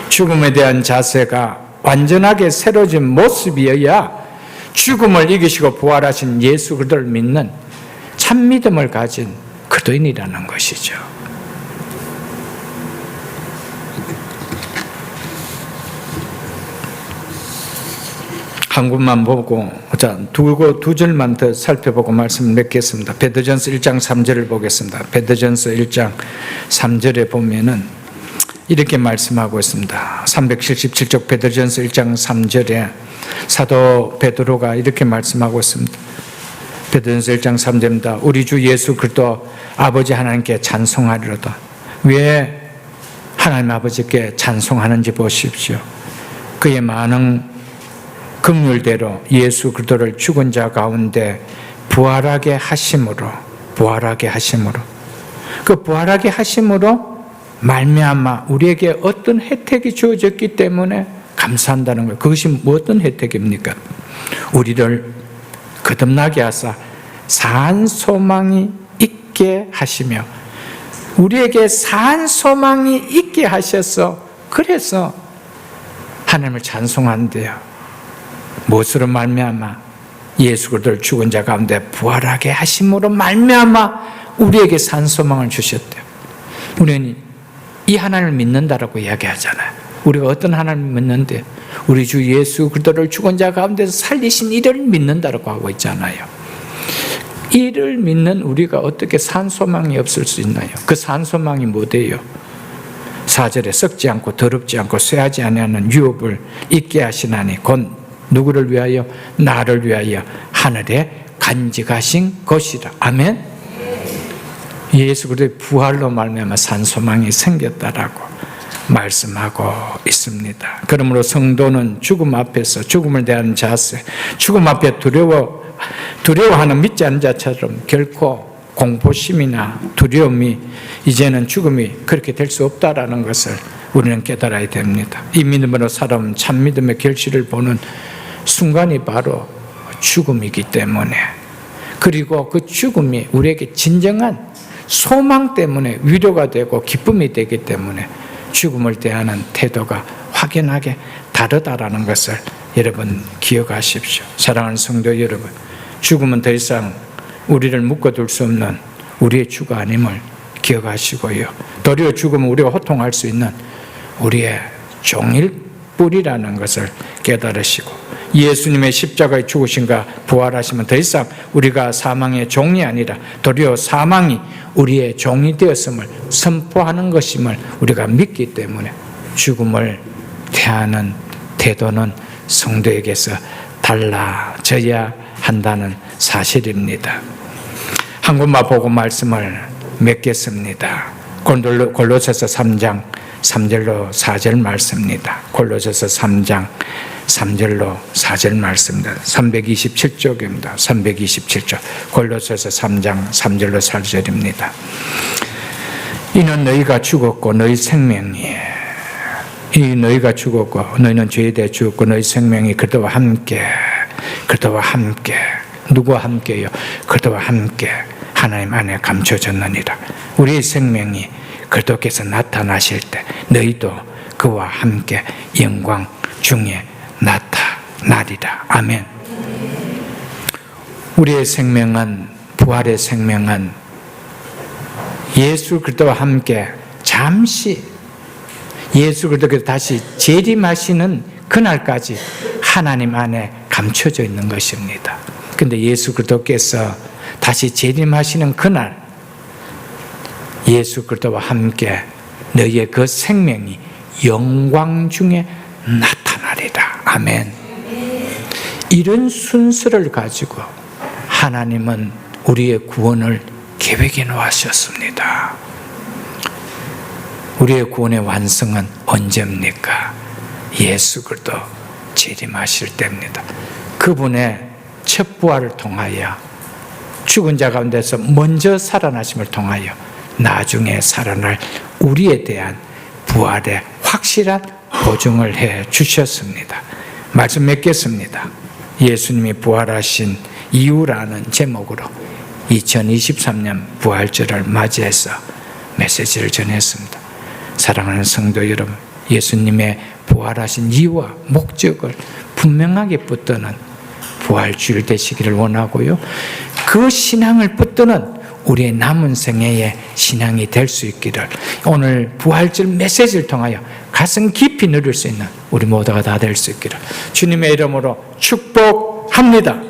죽음에 대한 자세가 완전하게 새로진 모습이어야 죽음을 이기시고 부활하신 예수 그리스도를 믿는 참 믿음을 가진 그리스도인이라는 것이죠. 한 군만 보고, 두 절만 더 살펴보고 말씀을 맺겠습니다. 베드전서 1장 3절을 보겠습니다. 베드전서 1장 3절에 보면은 이렇게 말씀하고 있습니다. 377쪽 베드전서 1장 3절에 사도 베드로가 이렇게 말씀하고 있습니다. 베드전서 1장 3절입니다. 우리 주 예수 그리스도 아버지 하나님께 찬송하리로다. 왜 하나님 아버지께 찬송하는지 보십시오. 그의 많은 긍휼대로 예수 그리스도를 죽은 자 가운데 부활하게 하심으로 그 부활하게 하심으로 말미암아 우리에게 어떤 혜택이 주어졌기 때문에 감사한다는 거예요. 그것이 어떤 혜택입니까? 우리를 거듭나게 하사 산 소망이 있게 하시며, 우리에게 산 소망이 있게 하셔서, 그래서 하나님을 찬송한대요. 무엇으로 말미암아? 예수 그리스도를 죽은 자 가운데 부활하게 하심으로 말미암아 우리에게 산 소망을 주셨대요. 우리는 이 하나님을 믿는다라고 이야기하잖아요. 우리가 어떤 하나님을 믿는데 우리 주 예수 그리스도를 죽은 자 가운데서 살리신 이를 믿는다라고 하고 있잖아요. 이를 믿는 우리가 어떻게 산소망이 없을 수 있나요? 그 산소망이 뭐대요? 4절에 썩지 않고 더럽지 않고 쇠하지 아니하는 유업을 있게 하시나니 곧 누구를 위하여? 나를 위하여 하늘에 간직하신 것이라. 아멘. 예수 그리스도의 부활로 말미암아 산소망이 생겼다라고 말씀하고 있습니다. 그러므로 성도는 죽음 앞에서 죽음을 대하는 자세, 죽음 앞에 두려워하는 믿지 않는 자처럼 결코 공포심이나 두려움이 이제는 죽음이 그렇게 될 수 없다라는 것을 우리는 깨달아야 됩니다. 이 믿음으로 살아온 참 믿음의 결실을 보는 순간이 바로 죽음이기 때문에, 그리고 그 죽음이 우리에게 진정한 소망 때문에 위로가 되고 기쁨이 되기 때문에 죽음을 대하는 태도가 확연하게 다르다라는 것을 여러분 기억하십시오. 사랑하는 성도 여러분, 죽음은 더 이상 우리를 묶어둘 수 없는 우리의 주가 아님을 기억하시고요. 도리어 죽음은 우리가 호통할 수 있는 우리의 종일 뿐이라는 것을 깨달으시고, 예수님의 십자가에 죽으신가 부활하시면 더 이상 우리가 사망의 종이 아니라 도리어 사망이 우리의 종이 되었음을 선포하는 것임을 우리가 믿기 때문에 죽음을 대하는 태도는 성도에게서 달라져야 한다는 사실입니다. 한 곳만 보고 말씀을 맺겠습니다. 골로새서 3장 3절로 4절 말씀입니다. 골로새서 3장 3절로 4절 말씀입니다. 327쪽입니다. 327쪽. 골로새서 3장 3절로 4절입니다. 이는 너희가 죽었고 너희 생명이, 이 너희가 죽었고 너희는 죄에 대해 죽었고 너희 생명이 그리스도와 함께 누구와 함께요? 그리스도와 함께 하나님 안에 감춰졌느니라. 우리의 생명이 그리스도께서 나타나실 때 너희도 그와 함께 영광 중에 나타나리라. 아멘. 우리의 생명은, 부활의 생명은 예수 그리스도와 함께 잠시 예수 그리스도께서 다시 재림하시는 그날까지 하나님 안에 감춰져 있는 것입니다. 그런데 예수 그리스도께서 다시 재림하시는 그날 예수 그리스도와 함께 너희의 그 생명이 영광 중에 나타나리라. 아멘. 이런 순서를 가지고 하나님은 우리의 구원을 계획해 놓으셨습니다. 우리의 구원의 완성은 언제입니까? 예수 그리스도 재림하실 때입니다. 그분의 첫 부활을 통하여 죽은 자 가운데서 먼저 살아나심을 통하여 나중에 살아날 우리에 대한 부활의 확실한 보증을 해 주셨습니다. 말씀 맺겠습니다. 예수님이 부활하신 이유라는 제목으로 2023년 부활절을 맞이해서 메시지를 전했습니다. 사랑하는 성도 여러분, 예수님의 부활하신 이유와 목적을 분명하게 붙드는 부활주일 되시기를 원하고요. 그 신앙을 붙드는 우리의 남은 생애의 신앙이 될 수 있기를 오늘 부활절 메시지를 통하여 가슴 깊이 누릴 수 있는 우리 모두가 다 될 수 있기를 주님의 이름으로 축복합니다.